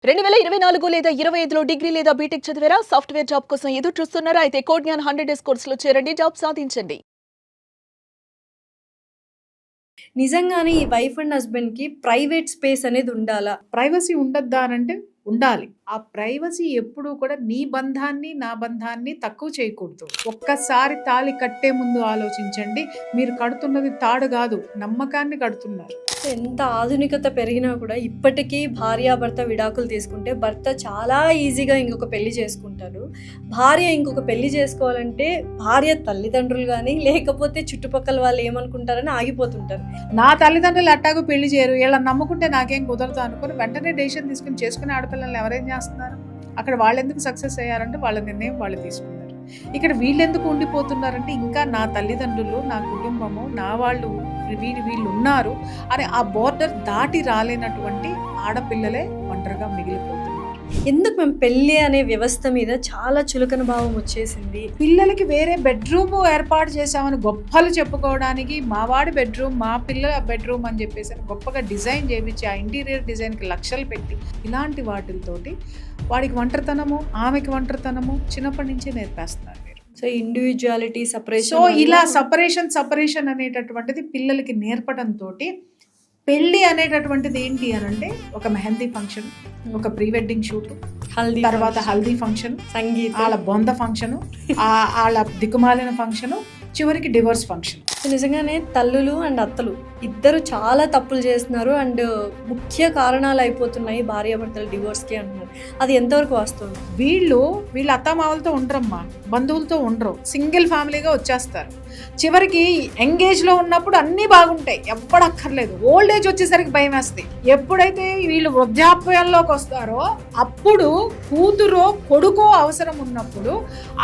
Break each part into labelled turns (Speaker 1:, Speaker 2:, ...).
Speaker 1: 2024 లేదా 25లో డిగ్రీ లేదా బీటెక్ చదివారా? సాఫ్ట్‌వేర్ జాబ్ కోసం ఎదురు చూస్తున్నారా? అయితే కోడ్ జ్ఞాన్ 100 డేస్ కోర్సులో చేరండి. జాబ్ సాధించండి.
Speaker 2: నిజంగానే ఈ వైఫ్ అండ్ హస్బెండ్‌కి ప్రైవేట్ స్పేస్ అనేది ఉండాలా?
Speaker 3: ప్రైవసీ ఉండద్దా అనంటే ఉండాలి. ఆ ప్రైవసీ ఎప్పుడూ కూడా నీ బంధాన్ని, నా బంధాన్ని తక్కువ చేయకూడదు. ఒక్కసారి తాళి కట్టే ముందు ఆలోచించండి. మీరు కడుతున్నది తాడు గాదు, నమ్మకాన్ని కడుతున్నారు.
Speaker 2: ఎంత ఆధునికత పెరిగినా కూడా ఇప్పటికీ భార్యాభర్త విడాకులు తీసుకుంటే భర్త చాలా ఈజీగా ఇంకొక పెళ్లి చేసుకుంటారు. భార్య ఇంకొక పెళ్లి చేసుకోవాలంటే భార్య తల్లిదండ్రులు గానీ లేకపోతే చుట్టుపక్కల వాళ్ళు ఏమనుకుంటారని ఆగిపోతుంటారు.
Speaker 3: నా తల్లిదండ్రులు ఎట్టాగో పెళ్లి చేయరు, వీళ్ళని నమ్ముకుంటే నాకేం కుదరదు అనుకుని వెంటనే డెసిషన్ తీసుకుని చేసుకునే ఆడపిల్లల్ని ఎవరేం చేస్తున్నారు? అక్కడ వాళ్ళు ఎందుకు సక్సెస్ అయ్యారంటే వాళ్ళ నిర్ణయం వాళ్ళు తీసుకున్నారు. ఇక్కడ వీళ్ళెందుకు ఉండిపోతున్నారంటే ఇంకా నా తల్లిదండ్రులు, నా కుటుంబము, నా వాళ్ళు వీళ్ళు ఉన్నారు అని ఆ బోర్డర్ దాటి రాలేనటువంటి ఆడపిల్లలే ఒంటరిగా మిగిలిపోతున్నారు.
Speaker 2: ఎందుకు మేము పెళ్లి అనే వ్యవస్థ మీద చాలా చులకన భావం వచ్చేసింది.
Speaker 3: పిల్లలకి వేరే బెడ్రూమ్ ఏర్పాటు చేశామని గొప్పలు చెప్పుకోవడానికి మావాడి బెడ్రూమ్, మా పిల్లల బెడ్రూమ్ అని చెప్పేసి గొప్పగా డిజైన్ చేయించి ఆ ఇంటీరియర్ డిజైన్కి లక్షలు పెట్టి ఇలాంటి వాటితోటి వాడికి ఒంటరితనము, ఆమెకి ఒంటరితనము చిన్నప్పటి నుంచే నేర్పేస్తున్నారు.
Speaker 2: సో ఇండివిజువాలిటీ
Speaker 3: సో
Speaker 2: సెపరేషన్
Speaker 3: ఇలా సపరేషన్ అనేటటువంటిది పిల్లలకి నేర్పడంతో పెళ్లి అనేటటువంటిది ఏంటి అని అంటే ఒక మెహందీ ఫంక్షన్, ఒక ప్రీ వెడ్డింగ్ షూట్,
Speaker 2: హల్దీ
Speaker 3: తర్వాత హల్దీ ఫంక్షన్,
Speaker 2: సంగీతం,
Speaker 3: వాళ్ళ బొంద ఫంక్షను, వాళ్ళ దిక్కుమాలిన ఫంక్షను, చివరికి డివోర్స్ ఫంక్షన్.
Speaker 2: నిజంగానే తల్లులు అండ్ అత్తలు ఇద్దరు చాలా తప్పులు చేస్తున్నారు అండ్ ముఖ్య కారణాలు అయిపోతున్నాయి భార్యాభర్తల డివోర్స్కి అంటున్నారు. అది ఎంతవరకు వాస్తవం?
Speaker 3: వీళ్ళ అత్తమామలతో ఉండరమ్మా, బంధువులతో ఉండరు, సింగిల్ ఫ్యామిలీగా వచ్చేస్తారు. చివరికి ఎంగేజ్లో ఉన్నప్పుడు అన్నీ బాగుంటాయి, ఎవ్వడక్కర్లేదు. ఓల్డ్ ఏజ్ వచ్చేసరికి భయం వేస్తుంది. ఎప్పుడైతే వీళ్ళు వృద్ధాప్యంలోకి వస్తారో అప్పుడు కూతురో కొడుకో అవసరం ఉన్నప్పుడు,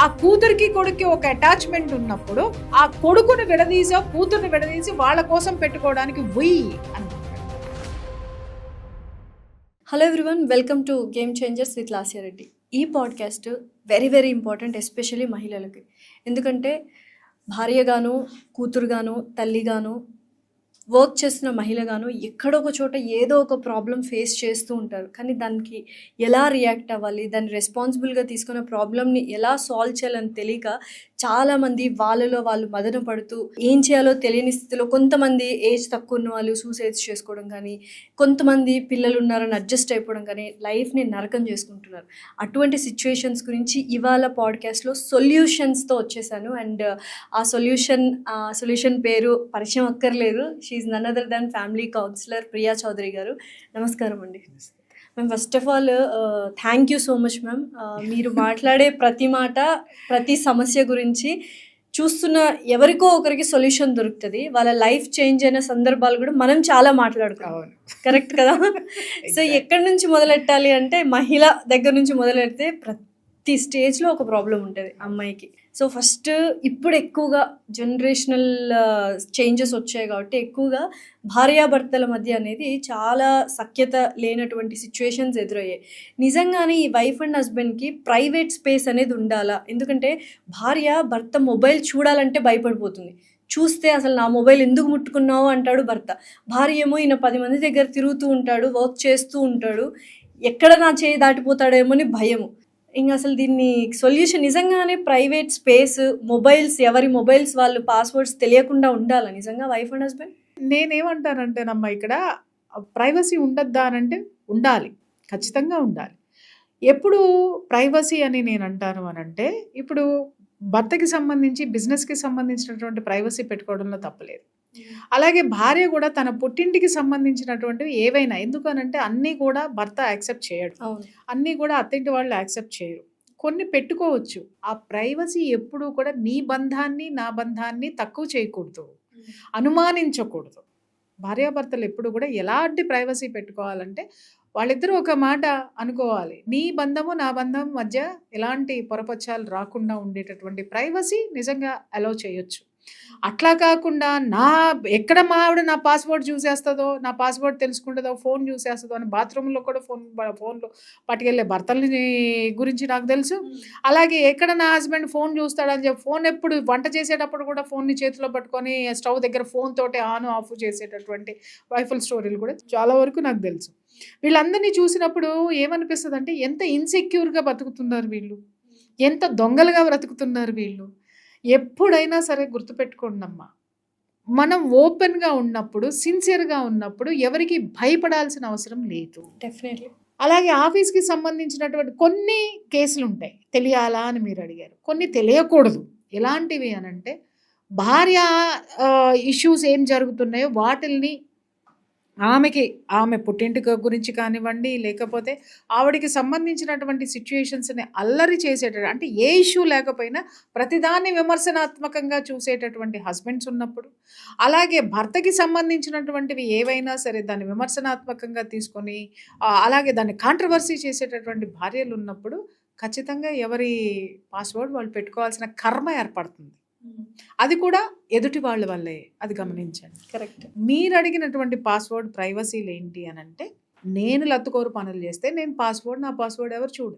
Speaker 3: ఆ కూతురికి కొడుక్కి ఒక అటాచ్మెంట్ ఉన్నప్పుడు ఆ కొడుకుని విడదీసో కూతుర్ని విడదీసి వాళ్ళ కోసం పెట్టుకోవడానికి
Speaker 2: hello everyone, welcome to game changers with Lasya Reddy. ఈ podcast very very important, especially మహిళలకి. ఎందుకంటే భార్యగాను, కూతురుగాను, తల్లిగాను, వర్క్ చేస్తున్న మహిళగాను ఎక్కడొక చోట ఏదో ఒక ప్రాబ్లం ఫేస్ చేస్తూ ఉంటారు. కానీ దానికి ఎలా రియాక్ట్ అవ్వాలి, దాన్ని రెస్పాన్సిబుల్గా తీసుకున్న ప్రాబ్లమ్ని ఎలా సాల్వ్ చేయాలని తెలియక చాలామంది వాళ్ళలో వాళ్ళు మదన పడుతూ ఏం చేయాలో తెలియని స్థితిలో కొంతమంది ఏజ్ తక్కువ ఉన్న వాళ్ళు సూసైడ్స్ చేసుకోవడం కానీ, కొంతమంది పిల్లలు ఉన్నారని అడ్జస్ట్ అయిపోవడం కానీ లైఫ్ని నరకం చేసుకుంటున్నారు. అటువంటి సిచ్యువేషన్స్ గురించి ఇవాళ పాడ్కాస్ట్లో సొల్యూషన్స్తో వచ్చేసాను. అండ్ ఆ సొల్యూషన్ పేరు పరిచయం అక్కర్లేదు. She none other than family counsellor Priya Chowdary గారు. నమస్కారం అండి. Ma'am, first of all thank you so much ma'am. మీరు మాట్లాడే ప్రతి మాట, ప్రతి సమస్య గురించి చూస్తున్న ఎవరికో ఒకరికి సొల్యూషన్ దొరుకుతుంది. వాళ్ళ లైఫ్ చేంజ్ అయిన సందర్భాలు కూడా మనం చాలా మాట్లాడుకోవాలి, కరెక్ట్ కదా? సో ఎక్కడి నుంచి మొదలెట్టాలి అంటే మహిళ దగ్గర నుంచి మొదలెడితే ప్రతి స్టేజ్లో ఒక ప్రాబ్లం ఉంటుంది అమ్మాయికి. సో ఫస్ట్ ఇప్పుడు ఎక్కువగా జనరేషనల్ చేంజెస్ వచ్చాయి కాబట్టి ఎక్కువగా భార్యాభర్తల మధ్య అనేది చాలా సఖ్యత లేనటువంటి సిచ్యువేషన్స్ ఎదురయ్యాయి. నిజంగానే ఈ వైఫ్ అండ్ హస్బెండ్కి ప్రైవేట్ స్పేస్ అనేది ఉండాలా? ఎందుకంటే భార్య భర్త మొబైల్ చూడాలంటే భయపడిపోతుంది. చూస్తే అసలు నా మొబైల్ ఎందుకు ముట్టుకున్నావు అంటాడు భర్త. భార్య ఏమో ఈయన 10 మంది దగ్గర తిరుగుతూ ఉంటాడు, వర్క్ చేస్తూ ఉంటాడు, ఎక్కడ నా చేయి దాటిపోతాడేమో అని భయము. ఇంకా అసలు దీన్ని సొల్యూషన్ నిజంగానే ప్రైవేట్ స్పేస్, మొబైల్స్, ఎవరి మొబైల్స్ వాళ్ళు పాస్వర్డ్స్ తెలియకుండా ఉండాలా నిజంగా వైఫ్ అండ్ హస్బెండ్?
Speaker 3: నేనేమంటానంటేనమ్మా, ఇక్కడ ప్రైవసీ ఉండద్దా అనంటే ఉండాలి, ఖచ్చితంగా ఉండాలి. ఎప్పుడు ప్రైవసీ అని నేను అంటాను అనంటే, ఇప్పుడు భర్తకి సంబంధించి బిజినెస్కి సంబంధించినటువంటి ప్రైవసీ పెట్టుకోవడంలో తప్పలేదు. అలాగే భార్య కూడా తన పుట్టింటికి సంబంధించినటువంటివి ఏవైనా, ఎందుకనంటే అన్నీ కూడా భర్త యాక్సెప్ట్ చేయడు, అన్నీ కూడా అత్తింటి వాళ్ళు యాక్సెప్ట్ చేయరు. కొన్ని పెట్టుకోవచ్చు. ఆ ప్రైవసీ ఎప్పుడూ కూడా నీ బంధాన్ని, నా బంధాన్ని తక్కువ చేయకూడదు, అనుమానించకూడదు. భార్యాభర్తలు ఎప్పుడు కూడా ఎలాంటి ప్రైవసీ పెట్టుకోవాలంటే వాళ్ళిద్దరూ ఒక మాట అనుకోవాలి. నీ బంధము నా బంధం మధ్య ఎలాంటి పొరపచ్చాలు రాకుండా ఉండేటటువంటి ప్రైవసీ నిజంగా అలౌ చేయొచ్చు. అట్లా కాకుండా ఎక్కడ మా ఆవిడ నా పాస్వర్డ్ చూసేస్తుందో, నా పాస్వర్డ్ తెలుసుకుంటుందో, ఫోన్ చూసేస్తుందో అని బాత్రూంలో కూడా ఫోన్లు పట్టుకెళ్ళే భర్తల్ని గురించి నాకు తెలుసు. అలాగే ఎక్కడ నా హస్బెండ్ ఫోన్ చూస్తాడని చెప్పి ఫోన్ ఎప్పుడు వంట చేసేటప్పుడు కూడా ఫోన్ని చేతిలో పట్టుకొని స్టవ్ దగ్గర ఫోన్ తోటి ఆన్ ఆఫ్ చేసేటటువంటి వైఫుల్ స్టోరీలు కూడా చాలా వరకు నాకు తెలుసు. వీళ్ళందరినీ చూసినప్పుడు ఏమనిపిస్తుంది అంటే ఎంత ఇన్సెక్యూర్గా బతుకుతున్నారు వీళ్ళు, ఎంత దొంగలుగా బ్రతుకుతున్నారు వీళ్ళు. ఎప్పుడైనా సరే గుర్తుపెట్టుకోండి అమ్మా, మనం ఓపెన్గా ఉన్నప్పుడు, సిన్సియర్గా ఉన్నప్పుడు ఎవరికి భయపడాల్సిన అవసరం లేదు.
Speaker 2: డెఫినెట్లీ.
Speaker 3: అలాగే ఆఫీస్కి సంబంధించినటువంటి కొన్ని కేసులు ఉంటాయి, తెలియాలా అని మీరు అడిగారు. కొన్ని తెలియకూడదు. ఎలాంటివి అనంటే భార్య ఇష్యూస్ ఏం జరుగుతున్నాయో వాటిల్ని ఆమె పుట్టింటి గురించి కానివ్వండి, లేకపోతే ఆవిడికి సంబంధించినటువంటి సిచ్యుయేషన్స్ని అల్లరి చేసేటటువంటి, అంటే ఏ ఇష్యూ లేకపోయినా ప్రతిదాన్ని విమర్శనాత్మకంగా చూసేటటువంటి హస్బెండ్స్ ఉన్నప్పుడు, అలాగే భర్తకి సంబంధించినటువంటివి ఏవైనా సరే దాన్ని విమర్శనాత్మకంగా తీసుకొని అలాగే దాన్ని కాంట్రవర్సీ చేసేటటువంటి భార్యలు ఉన్నప్పుడు ఖచ్చితంగా ఎవరి పాస్వర్డ్ వాళ్ళు పెట్టుకోవాల్సిన కర్మ ఏర్పడుతుంది. అది కూడా ఎదుటి వాళ్ళ వల్లే, అది గమనించండి.
Speaker 2: కరెక్ట్.
Speaker 3: మీరు అడిగినటువంటి పాస్వర్డ్ ప్రైవసీలు ఏంటి అని అంటే, నేను లత్తుకోరు పనులు చేస్తే నేను నా పాస్వర్డ్ ఎవరు చూడు.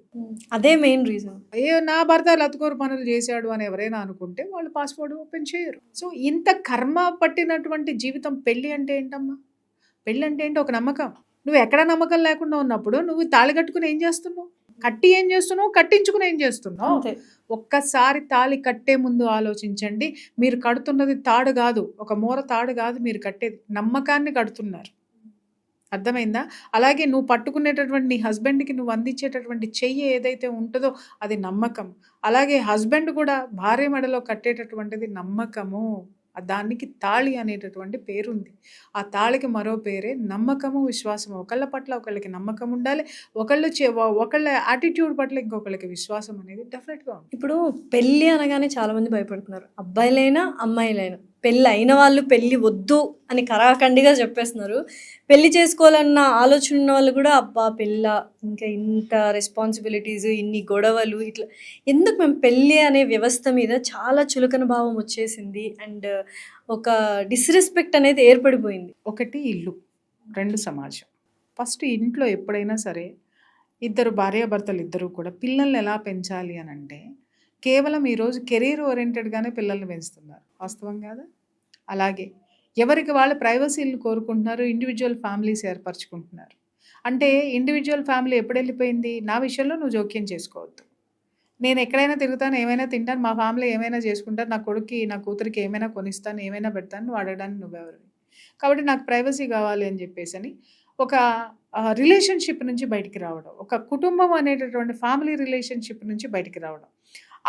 Speaker 2: అదే మెయిన్ రీజన్.
Speaker 3: నా భర్త లత్తుకోరు పనులు చేశాడు అని ఎవరైనా అనుకుంటే వాళ్ళు పాస్వర్డ్ ఓపెన్ చేయరు. సో ఇంత కర్మ పట్టినటువంటి జీవితం. పెళ్ళి అంటే ఏంటమ్మా? పెళ్ళి అంటే ఏంటి? ఒక నమ్మకం. నువ్వు ఎక్కడ నమ్మకం లేకుండా ఉన్నప్పుడు నువ్వు తాళి కట్టుకుని ఏం చేస్తున్నావు? కట్టి ఏం చేస్తున్నావు? కట్టించుకుని ఏం చేస్తున్నావు? ఒక్కసారి తాళి కట్టే ముందు ఆలోచించండి. మీరు కడుతున్నది తాడు కాదు, ఒక మూర తాడు కాదు, మీరు కట్టేది నమ్మకాన్ని కడుతున్నారు. అర్థమైందా? అలాగే నువ్వు పట్టుకునేటటువంటి నీ హస్బెండ్కి నువ్వు అందించేటటువంటి చెయ్యి ఏదైతే ఉంటుందో అది నమ్మకం. అలాగే హస్బెండ్ కూడా భార్య మెడలో కట్టేటటువంటిది నమ్మకము. దానికి తాళి అనేటటువంటి పేరుంది. ఆ తాళికి మరో పేరే నమ్మకము, విశ్వాసము. ఒకళ్ళ పట్ల ఒకళ్ళకి నమ్మకం ఉండాలి, ఒకళ్ళ యాటిట్యూడ్ పట్ల ఇంకొకళ్ళకి విశ్వాసం అనేది డెఫినెట్గా ఉంది.
Speaker 2: ఇప్పుడు పెళ్ళి అనగానే చాలామంది భయపడుతున్నారు, అబ్బాయిలైనా అమ్మాయిలైనా. పెళ్ళి అయిన వాళ్ళు పెళ్ళి వద్దు అని కరాఖండిగా చెప్పేస్తున్నారు. పెళ్ళి చేసుకోవాలన్న ఆలోచన ఉన్న వాళ్ళు కూడా అబ్బా పెళ్ళ, ఇంకా ఇంత రెస్పాన్సిబిలిటీస్, ఇన్ని గొడవలు, ఇట్లా ఎందుకు మేము పెళ్ళి అనే వ్యవస్థ మీద చాలా చులకన భావం వచ్చేసింది అండ్ ఒక డిస్రెస్పెక్ట్ అనేది ఏర్పడిపోయింది.
Speaker 3: ఒకటి ఇల్లు, రెండు సమాజం. ఫస్ట్ ఇంట్లో ఎప్పుడైనా సరే ఇద్దరు భార్యాభర్తలు ఇద్దరు కూడా పిల్లల్ని ఎలా పెంచాలి అని అంటే కేవలం ఈరోజు కెరీర్ ఓరియంటెడ్గానే పిల్లల్ని పెంచుతున్నారు. వాస్తవం కాదా? అలాగే ఎవరికి వాళ్ళు ప్రైవసీలు కోరుకుంటున్నారు, ఇండివిజువల్ ఫ్యామిలీస్ ఏర్పరచుకుంటున్నారు. అంటే ఇండివిజువల్ ఫ్యామిలీ ఎప్పుడు వెళ్ళిపోయింది? నా విషయంలో నువ్వు జోక్యం చేసుకోవద్దు, నేను ఎక్కడైనా తిరుగుతాను, ఏమైనా తింటాను, మా ఫ్యామిలీ ఏమైనా చేసుకుంటారు, నా కొడుక్కి నా కూతురికి ఏమైనా కొనిస్తాను, ఏమైనా పెడతాను, నువ్వు అడగడానికి నువ్వెవరు? కాబట్టి నాకు ప్రైవసీ కావాలి అని చెప్పేసి ఒక రిలేషన్షిప్ నుంచి బయటికి రావడం, ఒక కుటుంబం అనేటటువంటి ఫ్యామిలీ రిలేషన్షిప్ నుంచి బయటికి రావడం.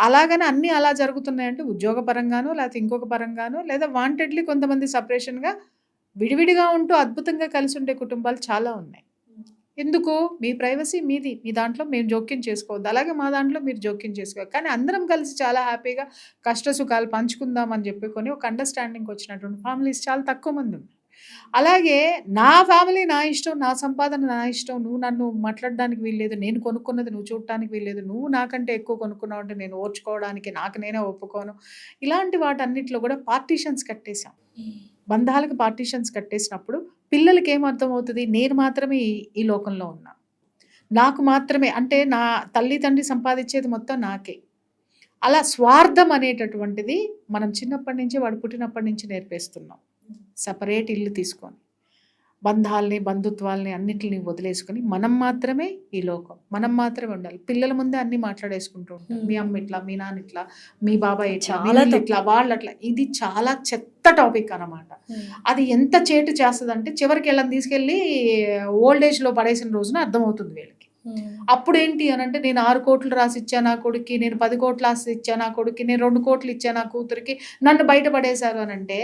Speaker 3: అలాగని అన్నీ అలా జరుగుతున్నాయంటే ఉద్యోగపరంగానో లేకపోతే ఇంకొక పరంగానో, లేదా వాంటెడ్లీ కొంతమంది సపరేషన్గా విడివిడిగా ఉంటూ అద్భుతంగా కలిసి ఉండే కుటుంబాలు చాలా ఉన్నాయి. ఎందుకు? మీ ప్రైవసీ మీది, మీ దాంట్లో మేము జోక్యం చేసుకోవద్దు, అలాగే మా దాంట్లో మీరు జోక్యం చేసుకోవాలి. కానీ అందరం కలిసి చాలా హ్యాపీగా కష్ట సుఖాలు పంచుకుందాం అని చెప్పుకొని ఒక అండర్స్టాండింగ్ వచ్చినటువంటి ఫ్యామిలీస్ చాలా తక్కువ మంది ఉన్నాయి. అలాగే నా ఫ్యామిలీ నా ఇష్టం, నా సంపాదన నా ఇష్టం, నువ్వు నన్ను మాట్లాడడానికి వీల్లేదు, నేను కొనుక్కున్నది నువ్వు చూడటానికి వీల్లేదు, నువ్వు నాకంటే ఎక్కువ కొనుక్కున్నావు అంటే నేను ఓర్చుకోవడానికి నాకు నేనే ఒప్పుకోను. ఇలాంటి వాటన్నిటిలో కూడా పార్టీషన్స్ కట్టేశాం. బంధాలకు పార్టీషన్స్ కట్టేసినప్పుడు పిల్లలకి ఏమర్థమవుతుంది? నేను మాత్రమే ఈ లోకంలో ఉన్నా, నాకు మాత్రమే, అంటే నా తల్లి తండ్రి సంపాదించేది మొత్తం నాకే. అలా స్వార్థం అనేటటువంటిది మనం చిన్నప్పటి నుంచి, వాడు పుట్టినప్పటి నుంచి నేర్పేస్తున్నాం. సపరేట్ ఇల్లు తీసుకొని బంధాలని, బంధుత్వాలని అన్నిటిని వదిలేసుకొని మనం మాత్రమే ఈ లోకం, మనం మాత్రమే ఉండాలి. పిల్లల ముందే అన్ని మాట్లాడేసుకుంటూ ఉంటాం, మీ అమ్మ ఇట్లా, మీ నాన్న ఇట్లా, మీ బాబాయ్ చాలా ఇట్లా, వాళ్ళు అట్లా. ఇది చాలా చెత్త టాపిక్ అన్నమాట. అది ఎంత చేటు చేస్తుంది అంటే చివరికి వీళ్ళని తీసుకెళ్ళి ఓల్డ్ ఏజ్లో పడేసిన రోజున అర్థమవుతుంది వీళ్ళకి. అప్పుడు ఏంటి అని అంటే, నేను 6 కోట్లు రాసి ఇచ్చా నా కొడుక్కి, నేను 10 కోట్లు రాసి ఇచ్చా నా కొడుక్కి, నేను 2 కోట్లు ఇచ్చా నా కూతురికి, నన్ను బయటపడేశారు అని అంటే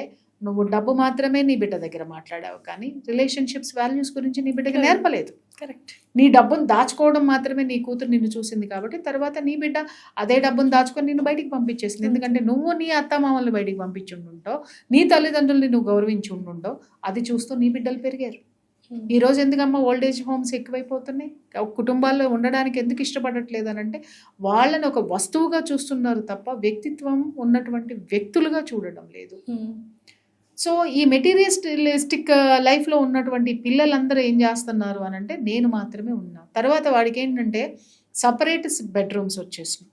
Speaker 3: నువ్వు డబ్బు మాత్రమే నీ బిడ్డ దగ్గర మాట్లాడావు, కానీ రిలేషన్షిప్స్ వాల్యూస్ గురించి నీ బిడ్డకి నేర్పలేదు.
Speaker 2: కరెక్ట్.
Speaker 3: నీ డబ్బును దాచుకోవడం మాత్రమే నీ కూతురు నిన్ను చూసింది కాబట్టి తర్వాత నీ బిడ్డ అదే డబ్బును దాచుకొని నిన్ను బయటికి పంపించేసింది. ఎందుకంటే నువ్వు నీ అత్తమామల్ని బయటికి పంపించి ఉండుంటావు, నీ తల్లిదండ్రుల్ని నువ్వు గౌరవించి ఉండుంటావు, అది చూస్తూ నీ బిడ్డలు పెరిగారు. ఈ రోజు ఎందుకమ్మా ఓల్డ్ ఏజ్ హోమ్స్ ఎక్కువైపోతున్నాయి? కుటుంబాల్లో ఉండడానికి ఎందుకు ఇష్టపడట్లేదు అని అంటే వాళ్ళని ఒక వస్తువుగా చూస్తున్నారు తప్ప వ్యక్తిత్వం ఉన్నటువంటి వ్యక్తులుగా చూడడం లేదు. సో ఈ మెటీరియలిస్టిక్ లైఫ్లో ఉన్నటువంటి పిల్లలందరూ ఏం చేస్తున్నారు అని అంటే నేను మాత్రమే ఉన్నా. తర్వాత వాడికి ఏంటంటే సపరేట్ బెడ్రూమ్స్ వచ్చేసినాయి.